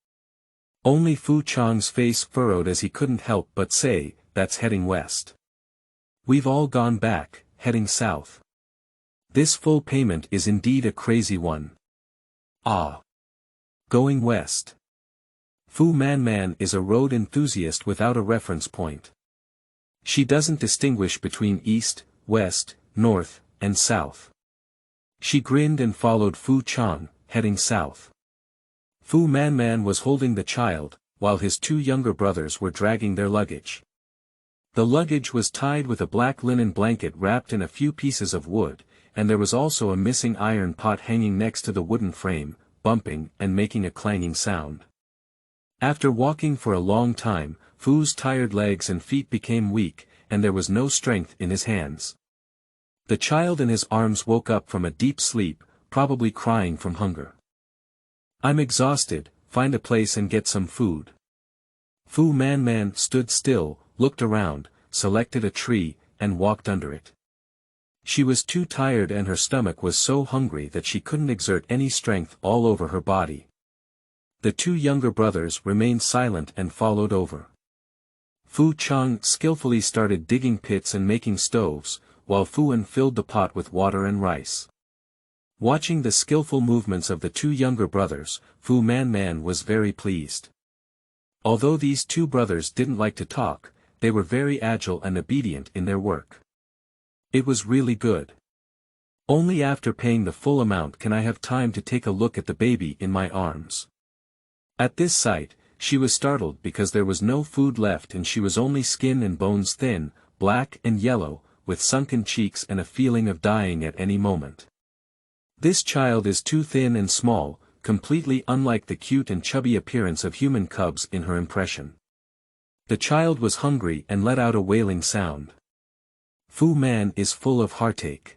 Only Fu Chang's face furrowed as he couldn't help but say, that's heading west. We've all gone back, heading south. This full payment is indeed a crazy one. Ah. Going west. Fu Man is a road enthusiast without a reference point. She doesn't distinguish between east, west, north, and south. She grinned and followed Fu Chang, heading south. Fu Man was holding the child, while his two younger brothers were dragging their luggage. The luggage was tied with a black linen blanket wrapped in a few pieces of wood, and there was also a missing iron pot hanging next to the wooden frame, bumping and making a clanging sound. After walking for a long time, Fu's tired legs and feet became weak, and there was no strength in his hands. The child in his arms woke up from a deep sleep, probably crying from hunger. I'm exhausted, find a place and get some food. Fu Man stood still, looked around, selected a tree, and walked under it. She was too tired and her stomach was so hungry that she couldn't exert any strength all over her body. The two younger brothers remained silent and followed over. Fu Chang skillfully started digging pits and making stoves, while Fu An filled the pot with water and rice. Watching the skillful movements of the two younger brothers, Fu Man was very pleased. Although these two brothers didn't like to talk, they were very agile and obedient in their work. It was really good. Only after paying the full amount can I have time to take a look at the baby in my arms. At this sight, she was startled because there was no food left and she was only skin and bones thin, black and yellow, with sunken cheeks and a feeling of dying at any moment. This child is too thin and small, completely unlike the cute and chubby appearance of human cubs in her impression. The child was hungry and let out a wailing sound. Fu Man is full of heartache.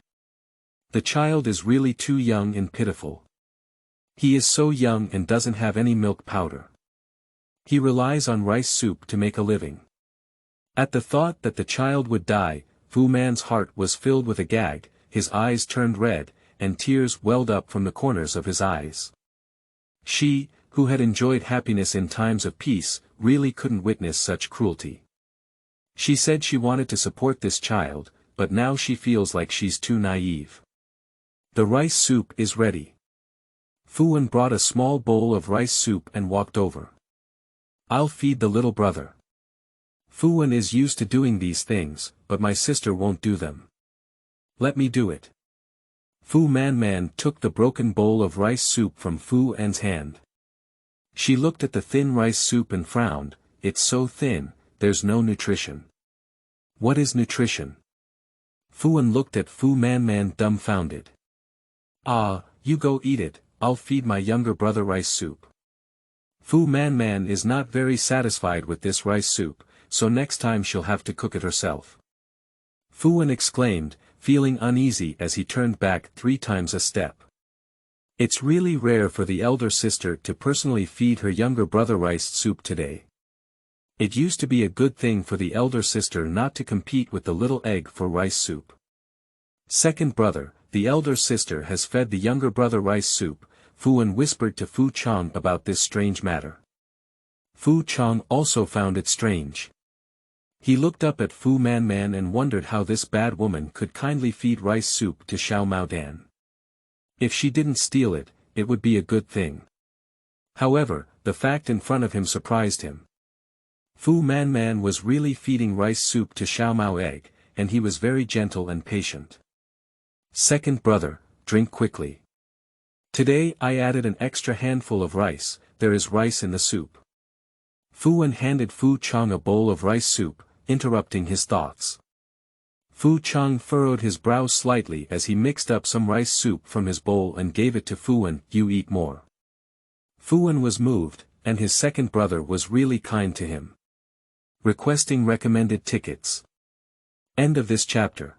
The child is really too young and pitiful. He is so young and doesn't have any milk powder. He relies on rice soup to make a living. At the thought that the child would die, Fu Man's heart was filled with a gag, his eyes turned red, and tears welled up from the corners of his eyes. She, who had enjoyed happiness in times of peace, really couldn't witness such cruelty. She said she wanted to support this child, but now she feels like she's too naive. The rice soup is ready. Fu Wen brought a small bowl of rice soup and walked over. I'll feed the little brother. Fu Wen is used to doing these things, but my sister won't do them. Let me do it. Fu Man took the broken bowl of rice soup from Fu Wen's hand. She looked at the thin rice soup and frowned. It's so thin, there's no nutrition. What is nutrition? Fu Wen looked at Fu Man dumbfounded. Ah, you go eat it, I'll feed my younger brother rice soup. Fu Man is not very satisfied with this rice soup, so next time she'll have to cook it herself. Fu Wen exclaimed, feeling uneasy as he turned back 3 times a step. It's really rare for the elder sister to personally feed her younger brother rice soup today. It used to be a good thing for the elder sister not to compete with the little egg for rice soup. Second brother, the elder sister has fed the younger brother rice soup. Fu Wen whispered to Fu Chang about this strange matter. Fu Chang also found it strange. He looked up at Fu Man and wondered how this bad woman could kindly feed rice soup to Xiao Mao Dan. If she didn't steal it, it would be a good thing. However, the fact in front of him surprised him. Fu Man was really feeding rice soup to Xiao Mao egg, and he was very gentle and patient. Second brother, drink quickly. Today I added an extra handful of rice, there is rice in the soup. Fu Wen handed Fu Chang a bowl of rice soup, interrupting his thoughts. Fu Chang furrowed his brow slightly as he mixed up some rice soup from his bowl and gave it to Fu Wen. You eat more. Fu Wen was moved, and his second brother was really kind to him. Requesting recommended tickets. End of this chapter.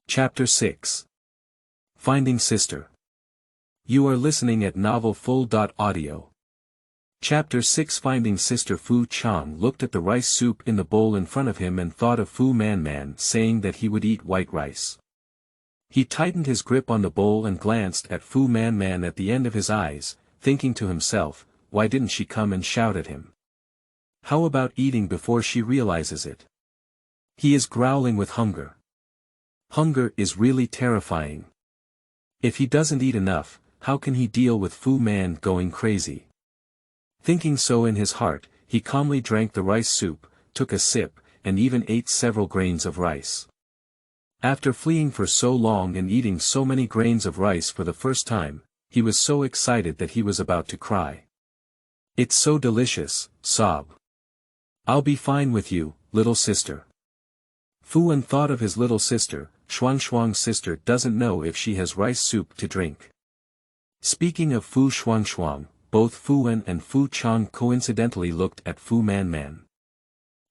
Chapter 6. Finding Sister. You are listening at novelfull.audio. Chapter 6. Finding Sister. Fu Chang looked at the rice soup in the bowl in front of him and thought of Fu Man saying that he would eat white rice. He tightened his grip on the bowl and glanced at Fu Man at the end of his eyes, thinking to himself, why didn't she come and shout at him? How about eating before she realizes it? He is growling with hunger. Hunger is really terrifying. If he doesn't eat enough, how can he deal with Fu Man going crazy? Thinking so in his heart, he calmly drank the rice soup, took a sip, and even ate several grains of rice. After fleeing for so long and eating so many grains of rice for the first time, he was so excited that he was about to cry. It's so delicious, sob. I'll be fine with you, little sister. Fu Wen thought of his little sister. Shuang's sister doesn't know if she has rice soup to drink. Speaking of Fu Shuang, both Fu Wen and Fu Chang coincidentally looked at Fu Man.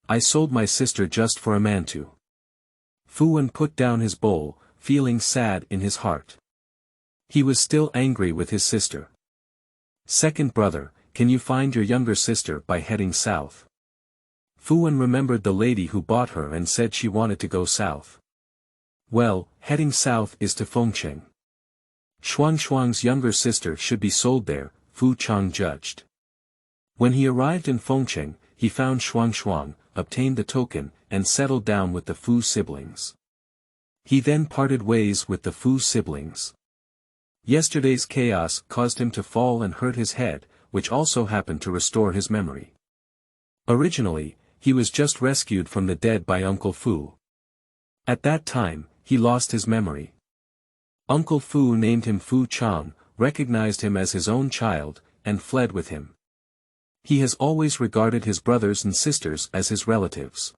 I sold my sister just for a man to. Fu Wen put down his bowl, feeling sad in his heart. He was still angry with his sister. Second brother, can you find your younger sister by heading south? Fu Wen remembered the lady who bought her and said she wanted to go south. Well, heading south is to Fengcheng. Shuang's younger sister should be sold there, Fu Chang judged. When he arrived in Fengcheng, he found Shuang, obtained the token, and settled down with the Fu siblings. He then parted ways with the Fu siblings. Yesterday's chaos caused him to fall and hurt his head, which also happened to restore his memory. Originally, he was just rescued from the dead by Uncle Fu. At that time, he lost his memory. Uncle Fu named him Fu Chang, recognized him as his own child, and fled with him. He has always regarded his brothers and sisters as his relatives.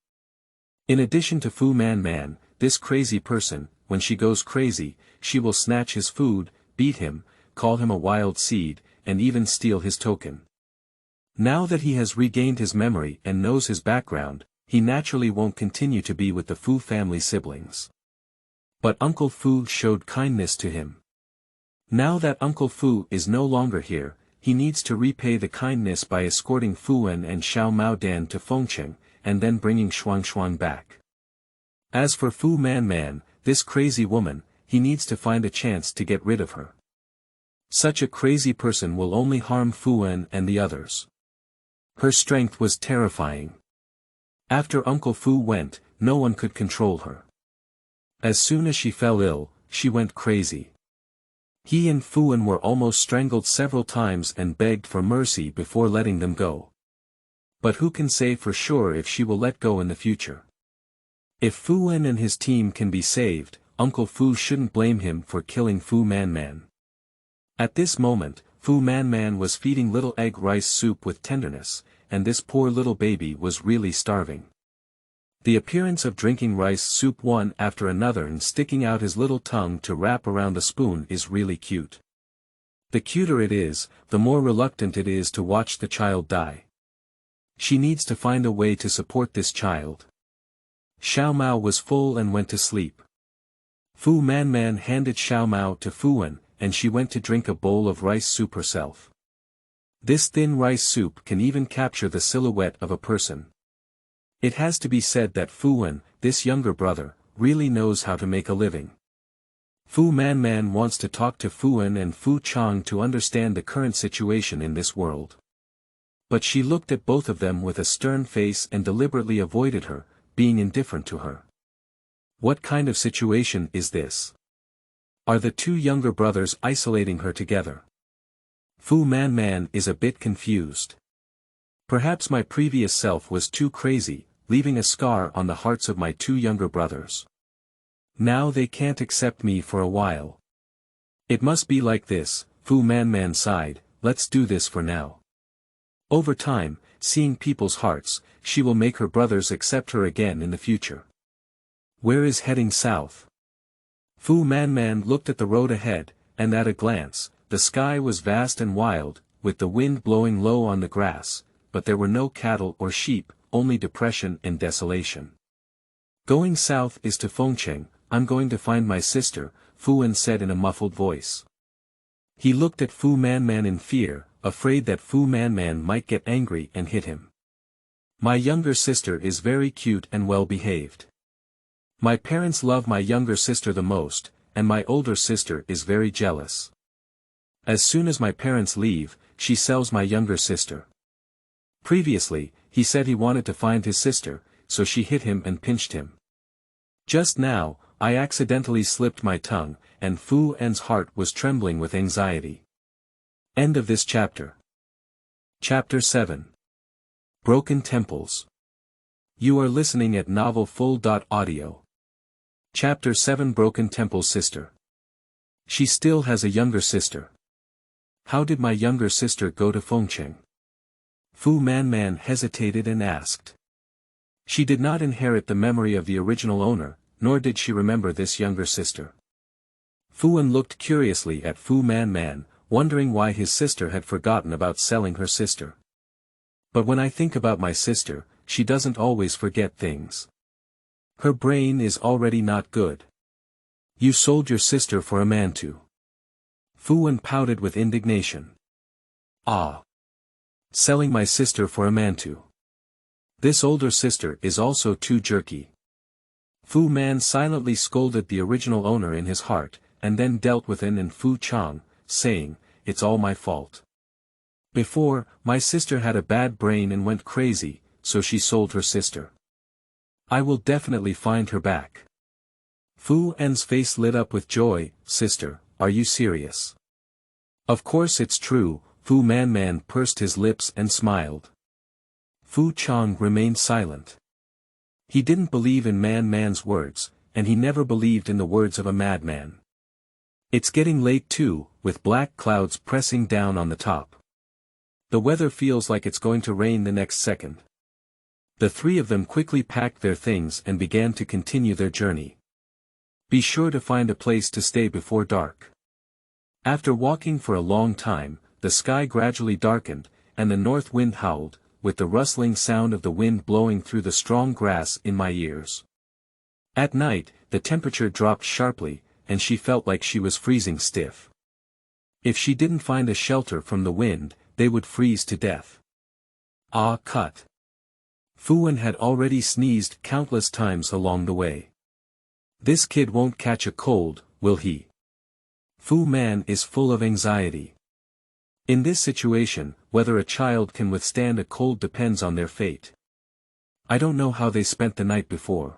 In addition to Fu Manman, this crazy person, when she goes crazy, she will snatch his food, beat him, call him a wild seed, and even steal his token. Now that he has regained his memory and knows his background, he naturally won't continue to be with the Fu family siblings. But Uncle Fu showed kindness to him. Now that Uncle Fu is no longer here, he needs to repay the kindness by escorting Fu En and Xiao Mao Dan to Fengcheng, and then bringing Shuang back. As for Fu Manman, this crazy woman, he needs to find a chance to get rid of her. Such a crazy person will only harm Fu En and the others. Her strength was terrifying. After Uncle Fu went, no one could control her. As soon as she fell ill, she went crazy. He and Fu En were almost strangled several times and begged for mercy before letting them go. But who can say for sure if she will let go in the future? If Fu En and his team can be saved, Uncle Fu shouldn't blame him for killing Fu Manman. At this moment, Fu Manman was feeding little egg rice soup with tenderness, and this poor little baby was really starving. The appearance of drinking rice soup one after another and sticking out his little tongue to wrap around the spoon is really cute. The cuter it is, the more reluctant it is to watch the child die. She needs to find a way to support this child. Xiao Mao was full and went to sleep. Fu Manman handed Xiao Mao to Fu En, and she went to drink a bowl of rice soup herself. This thin rice soup can even capture the silhouette of a person. It has to be said that Fu En, this younger brother, really knows how to make a living. Fu Manman wants to talk to Fu En and Fu Chang to understand the current situation in this world. But she looked at both of them with a stern face and deliberately avoided her, being indifferent to her. What kind of situation is this? Are the two younger brothers isolating her together? Fu Manman is a bit confused. Perhaps my previous self was too crazy, leaving a scar on the hearts of my two younger brothers. Now they can't accept me for a while. It must be like this, Fu Manman sighed, let's do this for now. Over time, seeing people's hearts, she will make her brothers accept her again in the future. Where is heading south? Fu Manman looked at the road ahead, and at a glance, the sky was vast and wild, with the wind blowing low on the grass, but there were no cattle or sheep, only depression and desolation. Going south is to Fengcheng. I'm going to find my sister, Fu En said in a muffled voice. He looked at Fu Manman in fear, afraid that Fu Manman might get angry and hit him. My younger sister is very cute and well behaved. My parents love my younger sister the most, and my older sister is very jealous. As soon as my parents leave, she sells my younger sister. Previously, he said he wanted to find his sister, so she hit him and pinched him. Just now, I accidentally slipped my tongue, and Fu En's heart was trembling with anxiety. End of this chapter. Chapter 7. Broken Temples. You are listening at novelfull.audio. Chapter 7 Broken Temples Sister. She still has a younger sister. How did my younger sister go to Fengcheng? Fu Manman hesitated and asked. She did not inherit the memory of the original owner, nor did she remember this younger sister. Fu En looked curiously at Fu Manman, wondering why his sister had forgotten about selling her sister. But when I think about my sister, she doesn't always forget things. Her brain is already not good. You sold your sister for a man too. Fu En pouted with indignation. Ah. Selling my sister for a man too. This older sister is also too jerky. Fu Man silently scolded the original owner in his heart, and then dealt with En and Fu Chang, saying, it's all my fault. Before, my sister had a bad brain and went crazy, so she sold her sister. I will definitely find her back. Fu En's face lit up with joy. Sister, are you serious? Of course it's true. Fu Manman pursed his lips and smiled. Fu Chang remained silent. He didn't believe in Man's words, and he never believed in the words of a madman. It's getting late too, with black clouds pressing down on the top. The weather feels like it's going to rain the next second. The three of them quickly packed their things and began to continue their journey. Be sure to find a place to stay before dark. After walking for a long time, the sky gradually darkened, and the north wind howled, with the rustling sound of the wind blowing through the strong grass in my ears. At night, the temperature dropped sharply, and she felt like she was freezing stiff. If she didn't find a shelter from the wind, they would freeze to death. Ah, cut. Fuan had already sneezed countless times along the way. This kid won't catch a cold, will he? Fu Man is full of anxiety. In this situation, whether a child can withstand a cold depends on their fate. I don't know how they spent the night before.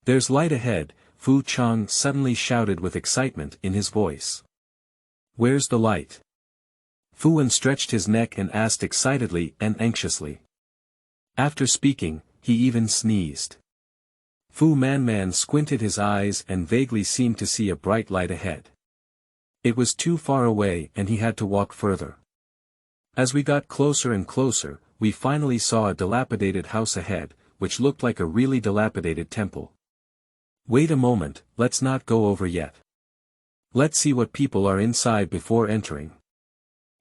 There's light ahead, Fu Chang suddenly shouted with excitement in his voice. Where's the light? Fuan stretched his neck and asked excitedly and anxiously. After speaking, he even sneezed. Fu Manman squinted his eyes and vaguely seemed to see a bright light ahead. It was too far away and he had to walk further. As we got closer and closer, we finally saw a dilapidated house ahead, which looked like a really dilapidated temple. Wait a moment, let's not go over yet. Let's see what people are inside before entering.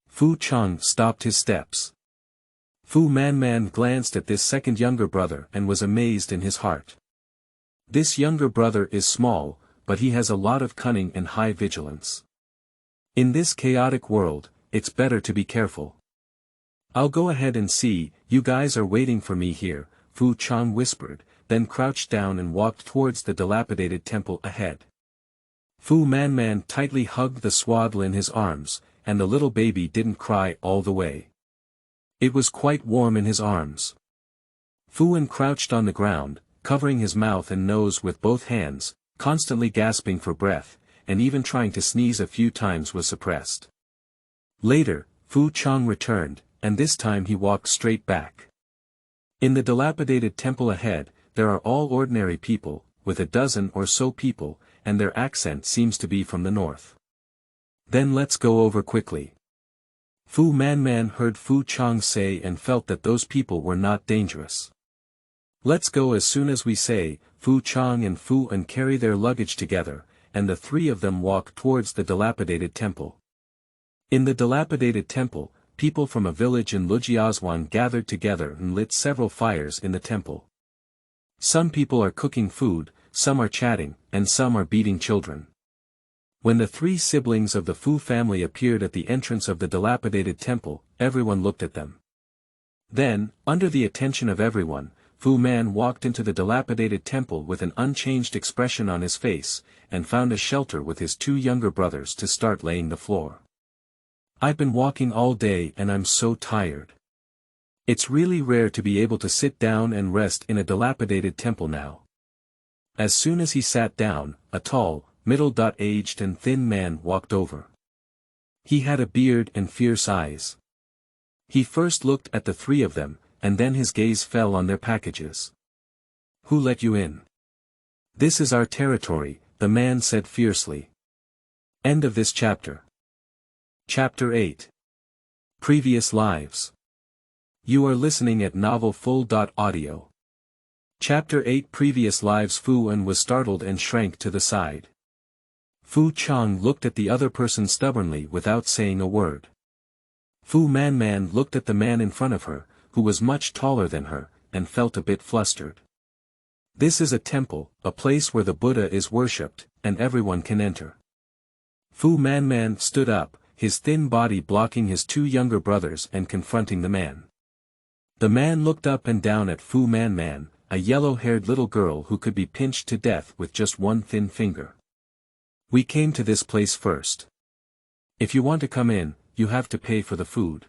Fu Chang stopped his steps. Fu Manman glanced at this second younger brother and was amazed in his heart. This younger brother is small, but he has a lot of cunning and high vigilance. In this chaotic world, it's better to be careful. I'll go ahead and see, you guys are waiting for me here, Fu Chang whispered, then crouched down and walked towards the dilapidated temple ahead. Fu Manman tightly hugged the swaddle in his arms, and the little baby didn't cry all the way. It was quite warm in his arms. Fuan crouched on the ground, covering his mouth and nose with both hands, constantly gasping for breath, and even trying to sneeze a few times was suppressed. Later, Fu Chang returned, and this time he walked straight back. In the dilapidated temple ahead, there are all ordinary people, with a dozen or so people, and their accent seems to be from the north. Then let's go over quickly. Fu Manman heard Fu Chang say and felt that those people were not dangerous. Let's go as soon as we say, Fu Chang and Fu An carry their luggage together, and the three of them walk towards the dilapidated temple. In the dilapidated temple, people from a village in Lujiazwan gathered together and lit several fires in the temple. Some people are cooking food, some are chatting, and some are beating children. When the three siblings of the Fu family appeared at the entrance of the dilapidated temple, everyone looked at them. Then, under the attention of everyone, Fu Man walked into the dilapidated temple with an unchanged expression on his face, and found a shelter with his two younger brothers to start laying the floor. I've been walking all day and I'm so tired. It's really rare to be able to sit down and rest in a dilapidated temple now. As soon as he sat down, a tall, middle-aged and thin man walked over. He had a beard and fierce eyes. He first looked at the three of them, and then his gaze fell on their packages. Who let you in? This is our territory, the man said fiercely. End of this chapter. Chapter 8. Previous Lives. You are listening at novelfull.audio. Chapter 8 Previous Lives. Fu An was startled and shrank to the side. Fu Chang looked at the other person stubbornly without saying a word. Fu Manman looked at the man in front of her, who was much taller than her, and felt a bit flustered. This is a temple, a place where the Buddha is worshipped, and everyone can enter. Fu Manman stood up, his thin body blocking his two younger brothers and confronting the man. The man looked up and down at Fu Manman, a yellow-haired little girl who could be pinched to death with just one thin finger. We came to this place first. If you want to come in, you have to pay for the food.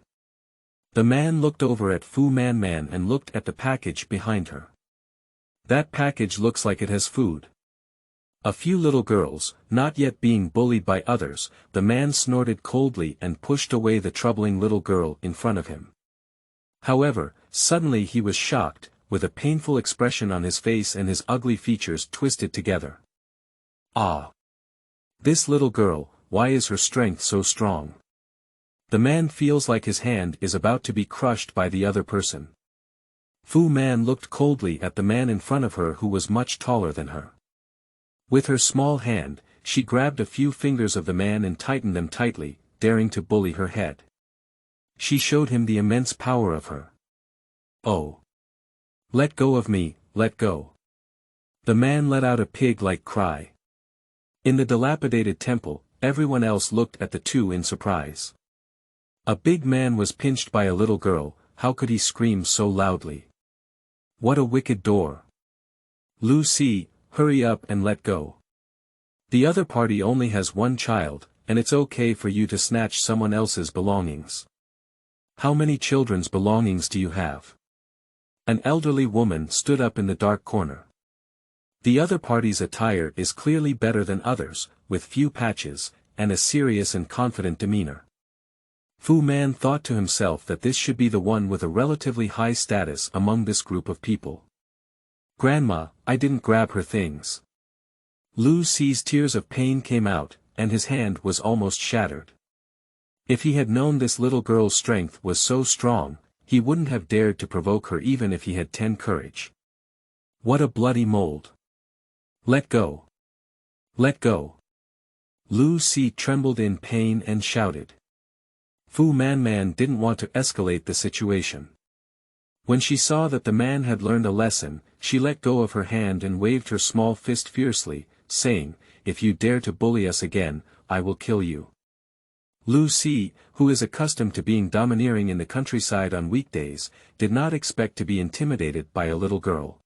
The man looked over at Fu Manman and looked at the package behind her. That package looks like it has food. A few little girls, not yet being bullied by others, the man snorted coldly and pushed away the troubling little girl in front of him. However, suddenly he was shocked, with a painful expression on his face and his ugly features twisted together. Ah! This little girl, why is her strength so strong? The man feels like his hand is about to be crushed by the other person. Fu Man looked coldly at the man in front of her who was much taller than her. With her small hand, she grabbed a few fingers of the man and tightened them tightly, daring to bully her head. She showed him the immense power of her. Oh! Let go of me, let go. The man let out a pig-like cry. In the dilapidated temple, everyone else looked at the two in surprise. A big man was pinched by a little girl, how could he scream so loudly? What a wicked door. Lu Si, hurry up and let go. The other party only has one child, and it's okay for you to snatch someone else's belongings. How many children's belongings do you have? An elderly woman stood up in the dark corner. The other party's attire is clearly better than others, with few patches, and a serious and confident demeanor. Fu Man thought to himself that this should be the one with a relatively high status among this group of people. Grandma, I didn't grab her things. Lu Si's tears of pain came out, and his hand was almost shattered. If he had known this little girl's strength was so strong, he wouldn't have dared to provoke her even if he had 10 courage. What a bloody mold. Let go. Let go. Lu Si trembled in pain and shouted. Fu Manman didn't want to escalate the situation. When she saw that the man had learned a lesson, she let go of her hand and waved her small fist fiercely, saying, if you dare to bully us again, I will kill you. Lu Si, who is accustomed to being domineering in the countryside on weekdays, did not expect to be intimidated by a little girl.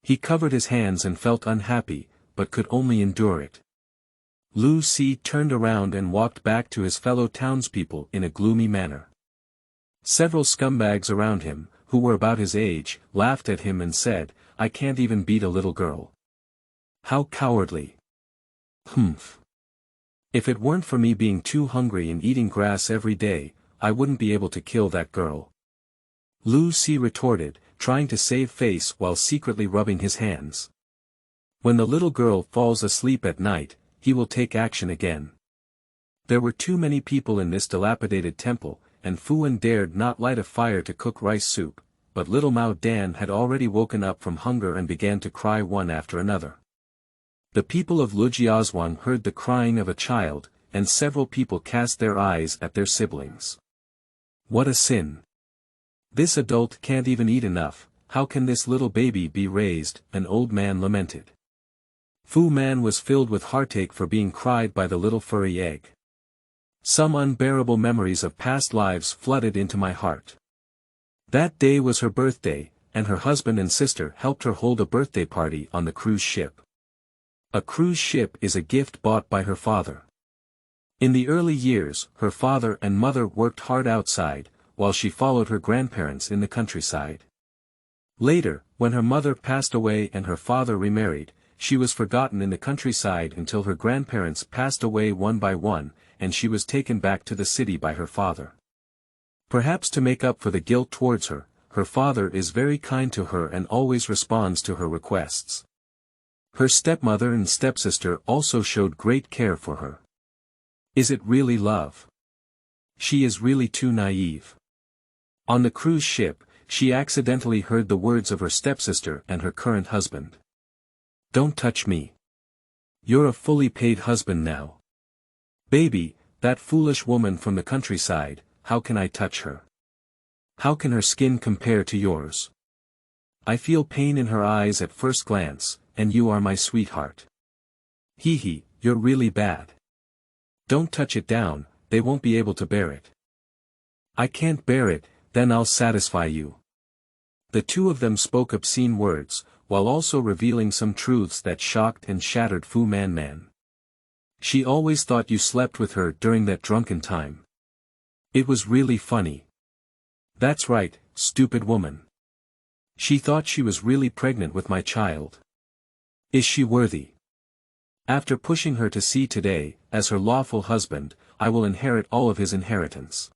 He covered his hands and felt unhappy, but could only endure it. Lu Si turned around and walked back to his fellow townspeople in a gloomy manner. Several scumbags around him, who were about his age, laughed at him and said, I can't even beat a little girl. How cowardly. Humph. If it weren't for me being too hungry and eating grass every day, I wouldn't be able to kill that girl. Lu Si retorted, trying to save face while secretly rubbing his hands. When the little girl falls asleep at night, he will take action again. There were too many people in this dilapidated temple, and Fu An dared not light a fire to cook rice soup, but little Mao Dan had already woken up from hunger and began to cry one after another. The people of Lujiazhuang heard the crying of a child, and several people cast their eyes at their siblings. What a sin! This adult can't even eat enough, how can this little baby be raised? An old man lamented. Fu Man was filled with heartache for being cried by the little furry egg. Some unbearable memories of past lives flooded into my heart. That day was her birthday, and her husband and sister helped her hold a birthday party on the cruise ship. A cruise ship is a gift bought by her father. In the early years, her father and mother worked hard outside, while she followed her grandparents in the countryside. Later, when her mother passed away and her father remarried, she was forgotten in the countryside until her grandparents passed away one by one, and she was taken back to the city by her father. Perhaps to make up for the guilt towards her, her father is very kind to her and always responds to her requests. Her stepmother and stepsister also showed great care for her. Is it really love? She is really too naive. On the cruise ship, she accidentally heard the words of her stepsister and her current husband. Don't touch me. You're a fully paid husband now. Baby, that foolish woman from the countryside, how can I touch her? How can her skin compare to yours? I feel pain in her eyes at first glance, and you are my sweetheart. Hee hee, you're really bad. Don't touch it down, they won't be able to bear it. I can't bear it, then I'll satisfy you. The two of them spoke obscene words, while also revealing some truths that shocked and shattered Fu Manman. She always thought you slept with her during that drunken time. It was really funny. That's right, stupid woman. She thought she was really pregnant with my child. Is she worthy? After pushing her to sea today, as her lawful husband, I will inherit all of his inheritance.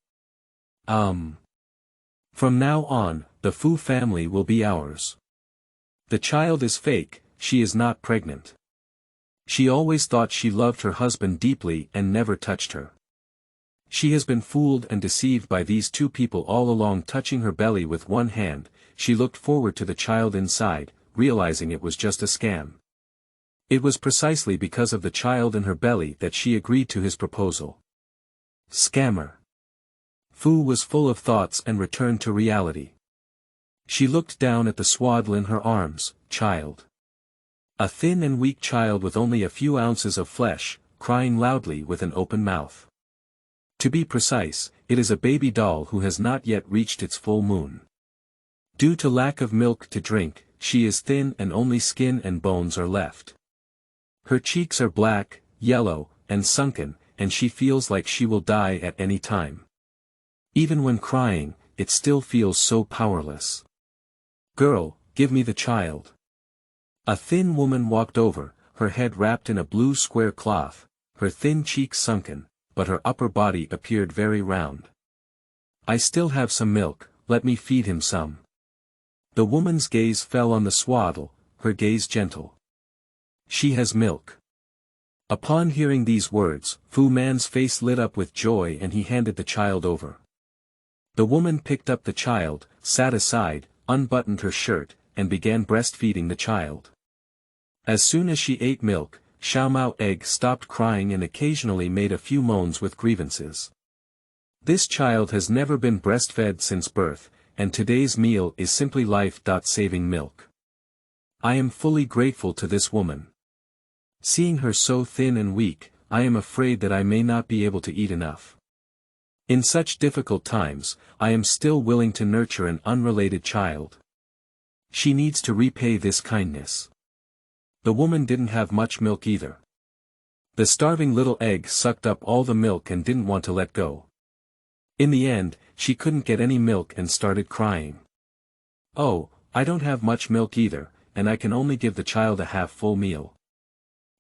From now on, the Fu family will be ours. The child is fake, she is not pregnant. She always thought she loved her husband deeply and never touched her. She has been fooled and deceived by these two people all along. Touching her belly with one hand, she looked forward to the child inside, realizing it was just a scam. It was precisely because of the child in her belly that she agreed to his proposal. Scammer. Fu was full of thoughts and returned to reality. She looked down at the swaddle in her arms. Child. A thin and weak child with only a few ounces of flesh, crying loudly with an open mouth. To be precise, it is a baby doll who has not yet reached its full moon. Due to lack of milk to drink, she is thin and only skin and bones are left. Her cheeks are black, yellow, and sunken, and she feels like she will die at any time. Even when crying, it still feels so powerless. Girl, give me the child. A thin woman walked over, her head wrapped in a blue square cloth, her thin cheeks sunken, but her upper body appeared very round. I still have some milk, let me feed him some. The woman's gaze fell on the swaddle, her gaze gentle. She has milk. Upon hearing these words, Fu Man's face lit up with joy and he handed the child over. The woman picked up the child, sat aside, unbuttoned her shirt, and began breastfeeding the child. As soon as she ate milk, Xiaomao Egg stopped crying and occasionally made a few moans with grievances. This child has never been breastfed since birth, and today's meal is simply life-saving milk. I am fully grateful to this woman. Seeing her so thin and weak, I am afraid that I may not be able to eat enough. In such difficult times, I am still willing to nurture an unrelated child. She needs to repay this kindness. The woman didn't have much milk either. The starving little egg sucked up all the milk and didn't want to let go. In the end, she couldn't get any milk and started crying. Oh, I don't have much milk either, and I can only give the child a half-full meal.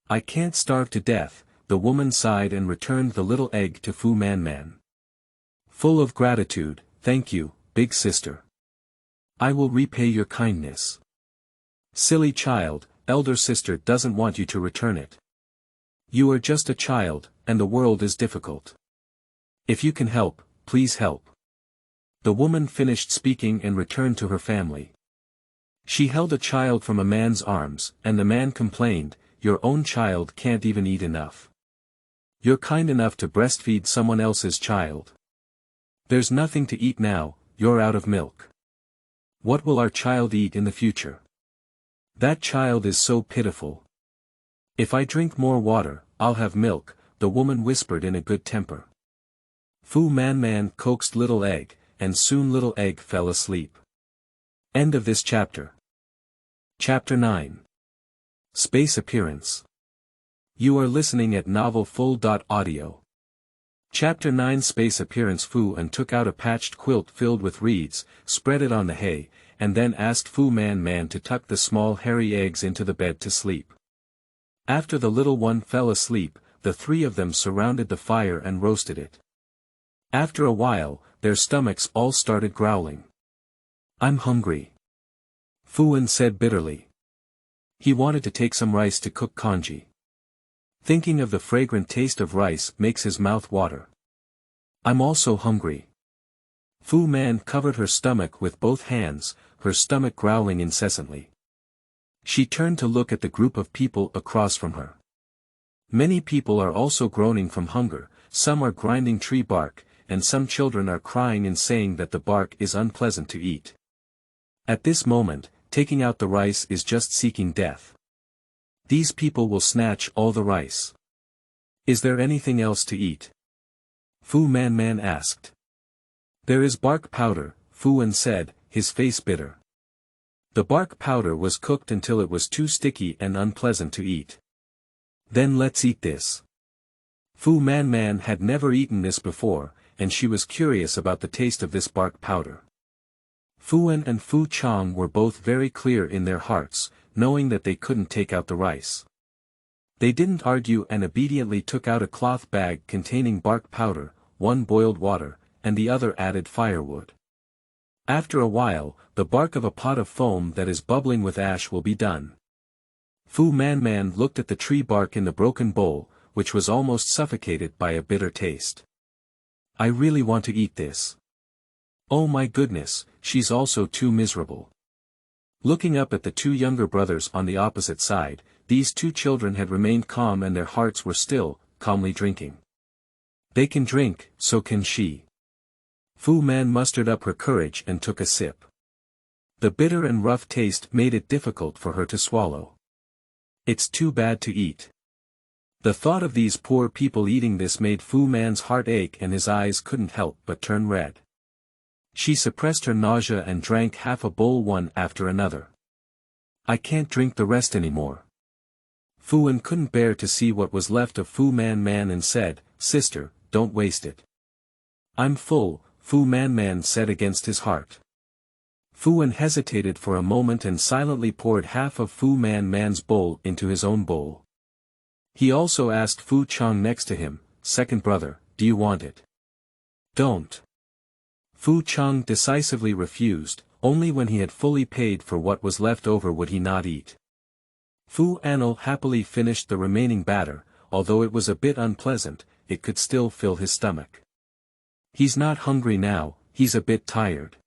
I can't starve to death, the woman sighed and returned the little egg to Fu Manman. Full of gratitude, thank you, big sister. I will repay your kindness. Silly child, elder sister doesn't want you to return it. You are just a child, and the world is difficult. If you can help, please help. The woman finished speaking and returned to her family. She held a child from a man's arms, and the man complained, your own child can't even eat enough. You're kind enough to breastfeed someone else's child. There's nothing to eat now, you're out of milk. What will our child eat in the future? That child is so pitiful. If I drink more water, I'll have milk, the woman whispered in a good temper. Fu Manman coaxed little egg, and soon little egg fell asleep. End of this chapter. Chapter 9. Space Appearance. You are listening at novelfull.audio. Chapter 9 Space Appearance. Fu An took out a patched quilt filled with reeds, spread it on the hay, and then asked Fu Manman to tuck the small hairy eggs into the bed to sleep. After the little one fell asleep, the three of them surrounded the fire and roasted it. After a while, their stomachs all started growling. I'm hungry. Fu An said bitterly. He wanted to take some rice to cook congee. Thinking of the fragrant taste of rice makes his mouth water. I'm also hungry. Fu Man covered her stomach with both hands, her stomach growling incessantly. She turned to look at the group of people across from her. Many people are also groaning from hunger, some are grinding tree bark, and some children are crying and saying that the bark is unpleasant to eat. At this moment, taking out the rice is just seeking death. These people will snatch all the rice. Is there anything else to eat? Fu Manman asked. There is bark powder, Fu An said, his face bitter. The bark powder was cooked until it was too sticky and unpleasant to eat. Then let's eat this. Fu Manman had never eaten this before, and she was curious about the taste of this bark powder. Fu An and Fu Chang were both very clear in their hearts, knowing that they couldn't take out the rice. They didn't argue and obediently took out a cloth bag containing bark powder, one boiled water, and the other added firewood. After a while, the bark of a pot of foam that is bubbling with ash will be done. Fu Manman looked at the tree bark in the broken bowl, which was almost suffocated by a bitter taste. I really want to eat this. Oh my goodness, she's also too miserable. Looking up at the two younger brothers on the opposite side, these two children had remained calm and their hearts were still, calmly drinking. They can drink, so can she. Fu Man mustered up her courage and took a sip. The bitter and rough taste made it difficult for her to swallow. It's too bad to eat. The thought of these poor people eating this made Fu Man's heart ache and his eyes couldn't help but turn red. She suppressed her nausea and drank half a bowl one after another. I can't drink the rest anymore. Fu An couldn't bear to see what was left of Fu Man and said, Sister, don't waste it. I'm full, Fu Man said against his heart. Fu An hesitated for a moment and silently poured half of Fu Man's bowl into his own bowl. He also asked Fu Chang next to him, Second brother, do you want it? Don't. Fu Chang decisively refused, only when he had fully paid for what was left over would he not eat. Fu Anil happily finished the remaining batter, although it was a bit unpleasant, it could still fill his stomach. He's not hungry now, he's a bit tired.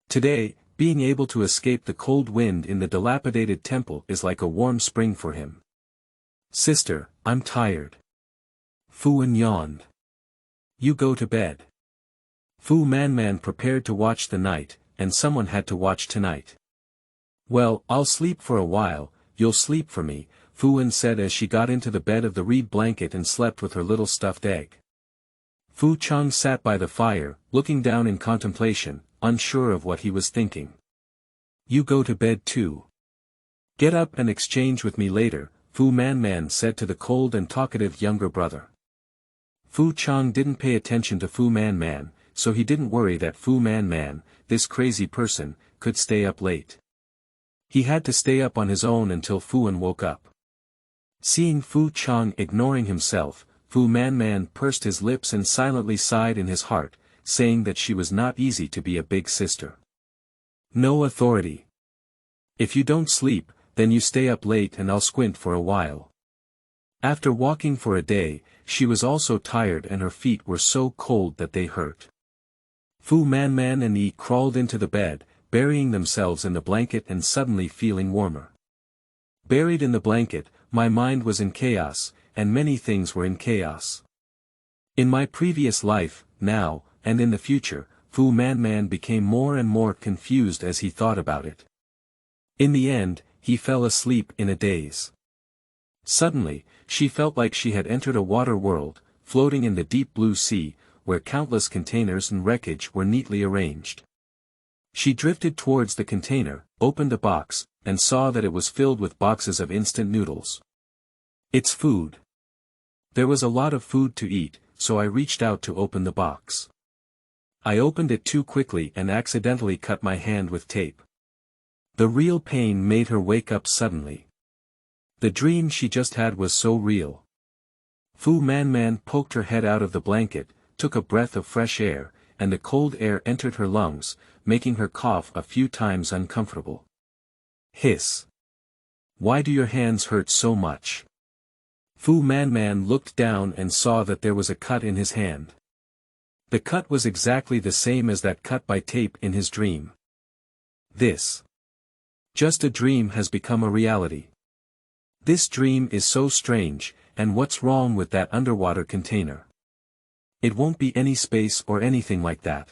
Today, being able to escape the cold wind in the dilapidated temple is like a warm spring for him. Sister, I'm tired. Fu An yawned. You go to bed. Fu Man prepared to watch the night, and someone had to watch tonight. Well, I'll sleep for a while, you'll sleep for me, Fu An said as she got into the bed of the reed blanket and slept with her little stuffed egg. Fu Chang sat by the fire, looking down in contemplation, unsure of what he was thinking. You go to bed too. Get up and exchange with me later, Fu Man said to the cold and talkative younger brother. Fu Chang didn't pay attention to Fu Man, so he didn't worry that Fu Man, this crazy person, could stay up late. He had to stay up on his own until Fu An woke up. Seeing Fu Chang ignoring himself, Fu Man pursed his lips and silently sighed in his heart, saying that she was not easy to be a big sister. No authority. If you don't sleep, then you stay up late and I'll squint for a while. After walking for a day, she was also tired and her feet were so cold that they hurt. Fu Man and Yi crawled into the bed, burying themselves in the blanket and suddenly feeling warmer. Buried in the blanket, my mind was in chaos, and many things were in chaos. In my previous life, now, and in the future, Fu Man became more and more confused as he thought about it. In the end, he fell asleep in a daze. Suddenly, she felt like she had entered a water world, floating in the deep blue sea, where countless containers and wreckage were neatly arranged. She drifted towards the container, opened a box, and saw that it was filled with boxes of instant noodles. It's food. There was a lot of food to eat, so I reached out to open the box. I opened it too quickly and accidentally cut my hand with tape. The real pain made her wake up suddenly. The dream she just had was so real. Fu Man poked her head out of the blanket, took a breath of fresh air, and the cold air entered her lungs, making her cough a few times uncomfortable. Hiss. Why do your hands hurt so much? Fu Man looked down and saw that there was a cut in his hand. The cut was exactly the same as that cut by tape in his dream. This. Just a dream has become a reality. This dream is so strange, and what's wrong with that underwater container? It won't be any space or anything like that.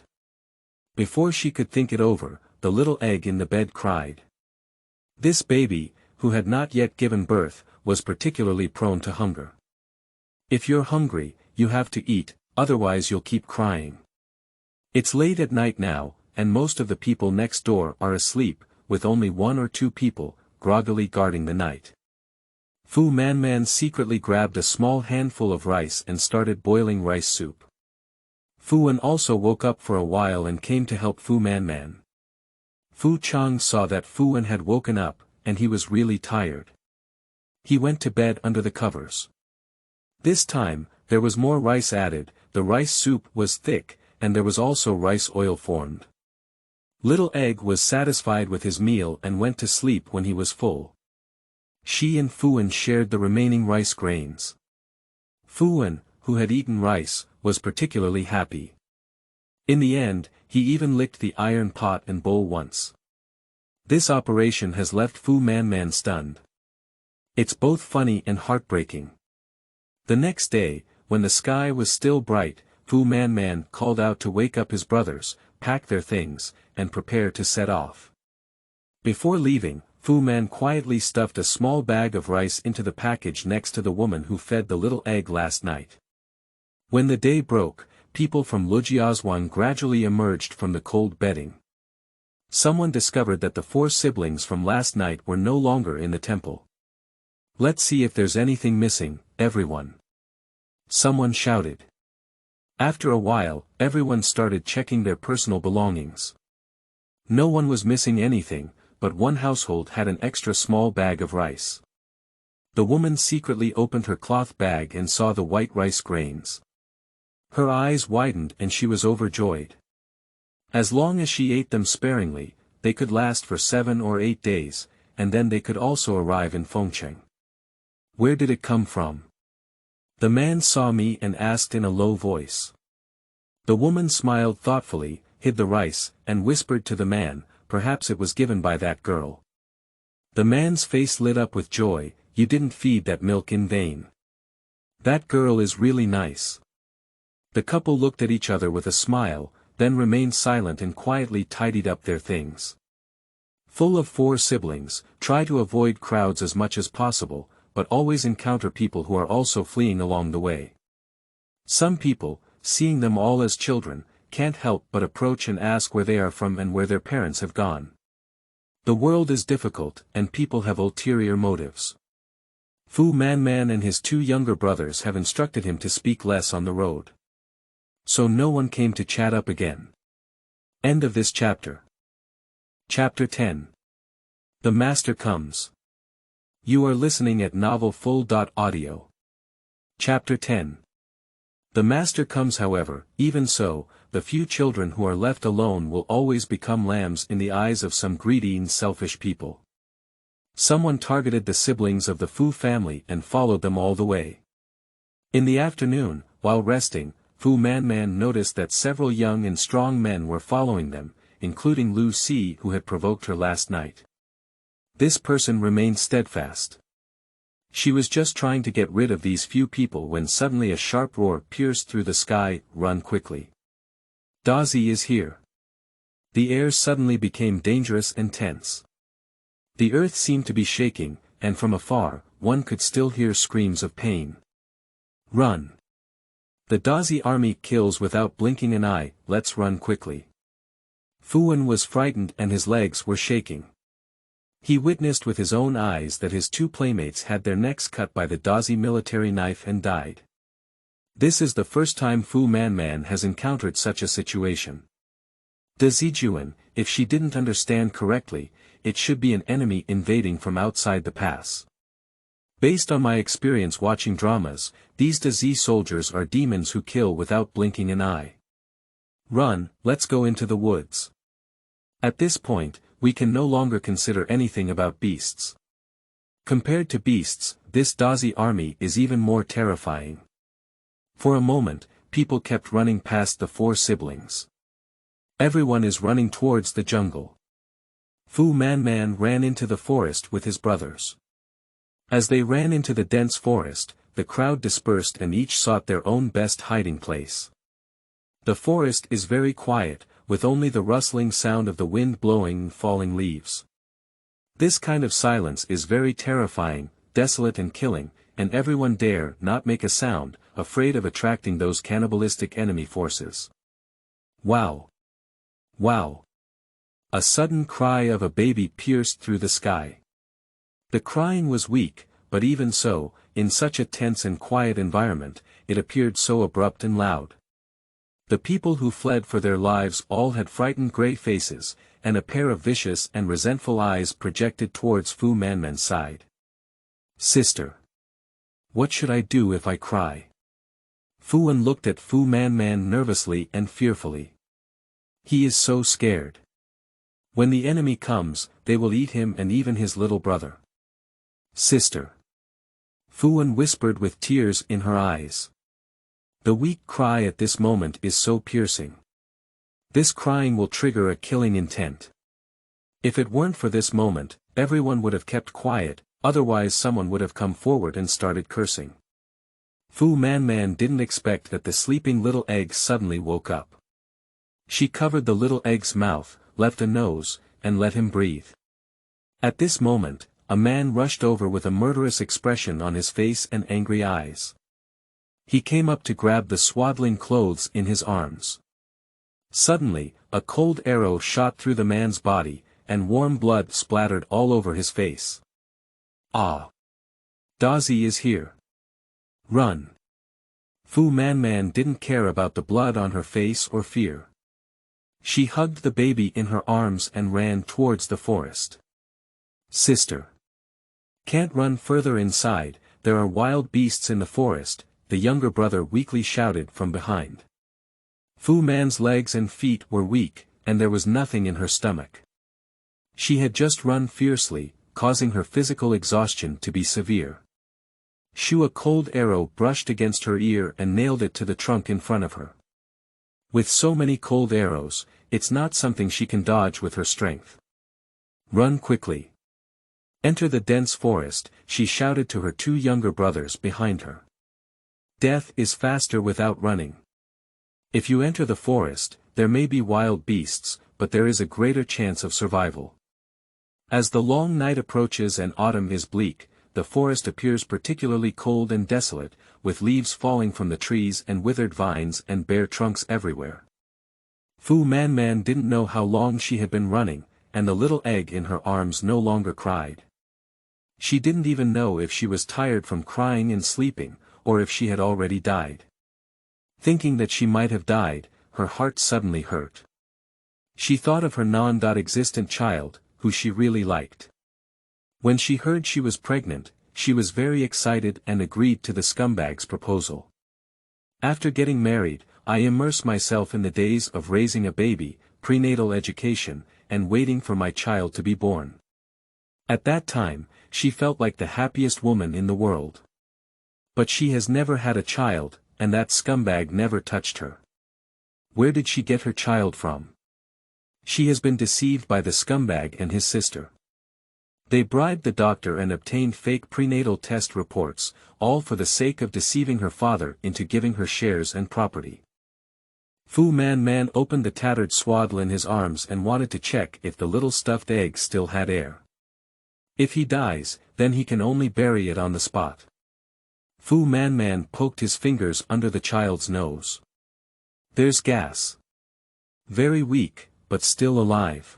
Before she could think it over, the little egg in the bed cried. This baby, who had not yet given birth, was particularly prone to hunger. If you're hungry, you have to eat, otherwise you'll keep crying. It's late at night now, and most of the people next door are asleep, with only 1 or 2 people, groggily guarding the night. Fu Man secretly grabbed a small handful of rice and started boiling rice soup. Fu An also woke up for a while and came to help Fu Man. Fu Chang saw that Fu An had woken up, and he was really tired. He went to bed under the covers. This time, there was more rice added, the rice soup was thick, and there was also rice oil formed. Little Egg was satisfied with his meal and went to sleep when he was full. She and Fuan shared the remaining rice grains. Fuan, who had eaten rice, was particularly happy. In the end, he even licked the iron pot and bowl once. This operation has left Fu Manman stunned. It's both funny and heartbreaking. The next day, when the sky was still bright, Fu Manman called out to wake up his brothers, pack their things, and prepare to set off. Before leaving, Fu Man quietly stuffed a small bag of rice into the package next to the woman who fed the little egg last night. When the day broke, people from Lujiazwan gradually emerged from the cold bedding. Someone discovered that the 4 siblings from last night were no longer in the temple. "Let's see if there's anything missing, everyone," someone shouted. After a while, everyone started checking their personal belongings. No one was missing anything, but one household had an extra small bag of rice. The woman secretly opened her cloth bag and saw the white rice grains. Her eyes widened and she was overjoyed. As long as she ate them sparingly, they could last for 7 or 8 days, and then they could also arrive in Fengcheng. Where did it come from? The man saw me and asked in a low voice. The woman smiled thoughtfully, hid the rice, and whispered to the man, perhaps it was given by that girl. The man's face lit up with joy, "You didn't feed that milk in vain. That girl is really nice." The couple looked at each other with a smile, then remained silent and quietly tidied up their things. Full of 4 siblings, try to avoid crowds as much as possible, but always encounter people who are also fleeing along the way. Some people, seeing them all as children, can't help but approach and ask where they are from and where their parents have gone. The world is difficult, and people have ulterior motives. Fu Manman and his 2 younger brothers have instructed him to speak less on the road. So no one came to chat up again. End of this chapter. Chapter 10. The Master Comes. You are listening at novelfull.audio. Chapter 10. The Master comes. However, even so, the few children who are left alone will always become lambs in the eyes of some greedy and selfish people. Someone targeted the siblings of the Fu family and followed them all the way. In the afternoon, while resting, Fu Manman noticed that several young and strong men were following them, including Lu Si who had provoked her last night. This person remained steadfast. She was just trying to get rid of these few people when suddenly a sharp roar pierced through the sky. "Run quickly. Dazi is here." The air suddenly became dangerous and tense. The earth seemed to be shaking, and from afar, one could still hear screams of pain. "Run. The Dazi army kills without blinking an eye, let's run quickly." Fuan was frightened and his legs were shaking. He witnessed with his own eyes that his 2 playmates had their necks cut by the Dazi military knife and died. This is the first time Fu Manman has encountered such a situation. Dazijuan, if she didn't understand correctly, it should be an enemy invading from outside the pass. Based on my experience watching dramas, these Dazi soldiers are demons who kill without blinking an eye. Run, let's go into the woods. At this point, we can no longer consider anything about beasts. Compared to beasts, this Dazi army is even more terrifying. For a moment, people kept running past the 4 siblings. Everyone is running towards the jungle. Fu Manman ran into the forest with his brothers. As they ran into the dense forest, the crowd dispersed and each sought their own best hiding place. The forest is very quiet, with only the rustling sound of the wind blowing and falling leaves. This kind of silence is very terrifying, desolate and killing, and everyone dare not make a sound, afraid of attracting those cannibalistic enemy forces. Wow! Wow! A sudden cry of a baby pierced through the sky. The crying was weak, but even so, in such a tense and quiet environment, it appeared so abrupt and loud. The people who fled for their lives all had frightened grey faces, and a pair of vicious and resentful eyes projected towards Fu Manman's side. "Sister. What should I do if I cry?" Fuan looked at Fu Manman nervously and fearfully. He is so scared. When the enemy comes, they will eat him and even his little brother. Sister. Fuan whispered with tears in her eyes. The weak cry at this moment is so piercing. This crying will trigger a killing intent. If it weren't for this moment, everyone would have kept quiet, otherwise someone would have come forward and started cursing. Fu Manman didn't expect that the sleeping little egg suddenly woke up. She covered the little egg's mouth, left a nose, and let him breathe. At this moment, a man rushed over with a murderous expression on his face and angry eyes. He came up to grab the swaddling clothes in his arms. Suddenly, a cold arrow shot through the man's body, and warm blood splattered all over his face. Ah! Dazi is here. Run! Fu Manman didn't care about the blood on her face or fear. She hugged the baby in her arms and ran towards the forest. Sister. Can't run further inside, there are wild beasts in the forest, the younger brother weakly shouted from behind. Fu Man's legs and feet were weak, and there was nothing in her stomach. She had just run fiercely, causing her physical exhaustion to be severe. A cold arrow brushed against her ear and nailed it to the trunk in front of her. With so many cold arrows, it's not something she can dodge with her strength. Run quickly. Enter the dense forest, she shouted to her two younger brothers behind her. Death is faster without running. If you enter the forest, there may be wild beasts, but there is a greater chance of survival. As the long night approaches and autumn is bleak, the forest appears particularly cold and desolate, with leaves falling from the trees and withered vines and bare trunks everywhere. Fu Manman didn't know how long she had been running, and the little egg in her arms no longer cried. She didn't even know if she was tired from crying and sleeping, or if she had already died. Thinking that she might have died, her heart suddenly hurt. She thought of her non-existent child, who she really liked. When she heard she was pregnant, she was very excited and agreed to the scumbag's proposal. After getting married, I immerse myself in the days of raising a baby, prenatal education, and waiting for my child to be born. At that time, she felt like the happiest woman in the world. But she has never had a child, and that scumbag never touched her. Where did she get her child from? She has been deceived by the scumbag and his sister. They bribed the doctor and obtained fake prenatal test reports, all for the sake of deceiving her father into giving her shares and property. Fu Manman opened the tattered swaddle in his arms and wanted to check if the little stuffed egg still had air. If he dies, then he can only bury it on the spot. Fu Manman poked his fingers under the child's nose. There's gas. Very weak, but still alive.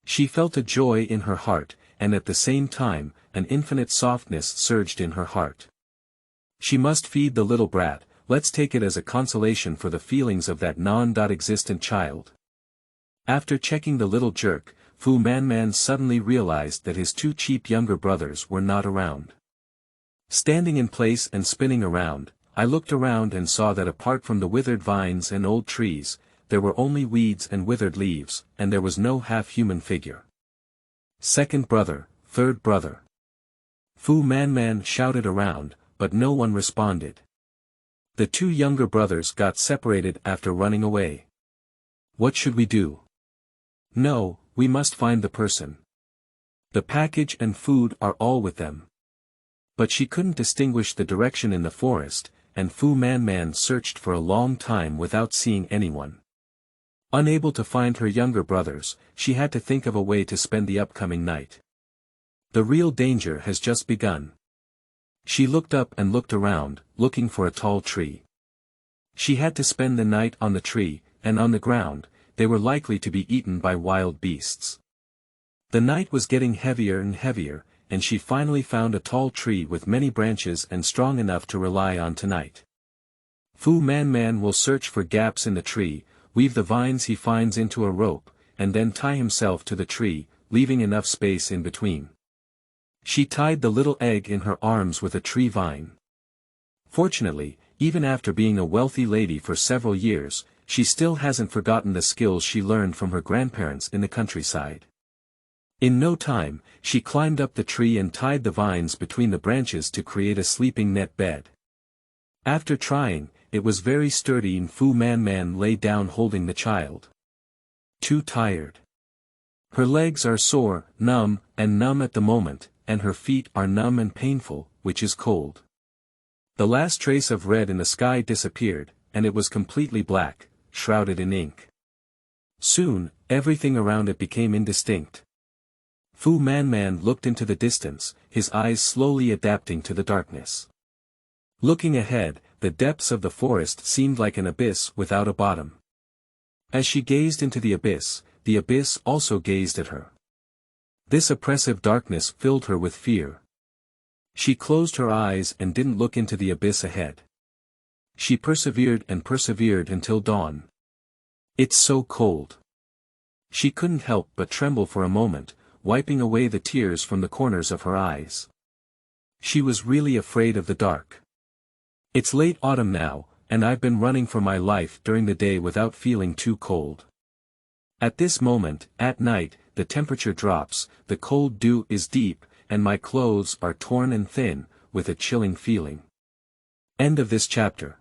She felt a joy in her heart, and at the same time, an infinite softness surged in her heart. She must feed the little brat, let's take it as a consolation for the feelings of that non-existent child. After checking the little jerk, Fu Manman suddenly realized that his two cheap younger brothers were not around. Standing in place and spinning around, I looked around and saw that apart from the withered vines and old trees, there were only weeds and withered leaves, and there was no half-human figure. Second brother, third brother. Fu Manman shouted around, but no one responded. The two younger brothers got separated after running away. What should we do? No, we must find the person. The package and food are all with them. But she couldn't distinguish the direction in the forest, and Fu Manman searched for a long time without seeing anyone. Unable to find her younger brothers, she had to think of a way to spend the upcoming night. The real danger has just begun. She looked up and looked around, looking for a tall tree. She had to spend the night on the tree, and on the ground, they were likely to be eaten by wild beasts. The night was getting heavier and heavier, and she finally found a tall tree with many branches and strong enough to rely on tonight. Fu Manman will search for gaps in the tree, weave the vines he finds into a rope, and then tie himself to the tree, leaving enough space in between. She tied the little egg in her arms with a tree vine. Fortunately, even after being a wealthy lady for several years, she still hasn't forgotten the skills she learned from her grandparents in the countryside. In no time, she climbed up the tree and tied the vines between the branches to create a sleeping net bed. After trying, it was very sturdy and Fu Manman lay down holding the child. Too tired. Her legs are sore, numb at the moment, and her feet are numb and painful, which is cold. The last trace of red in the sky disappeared, and it was completely black, shrouded in ink. Soon, everything around it became indistinct. Fu Manman looked into the distance, his eyes slowly adapting to the darkness. Looking ahead, the depths of the forest seemed like an abyss without a bottom. As she gazed into the abyss also gazed at her. This oppressive darkness filled her with fear. She closed her eyes and didn't look into the abyss ahead. She persevered and persevered until dawn. It's so cold. She couldn't help but tremble for a moment, wiping away the tears from the corners of her eyes. She was really afraid of the dark. It's late autumn now, and I've been running for my life during the day without feeling too cold. At this moment, at night, the temperature drops, the cold dew is deep, and my clothes are torn and thin, with a chilling feeling. End of this chapter.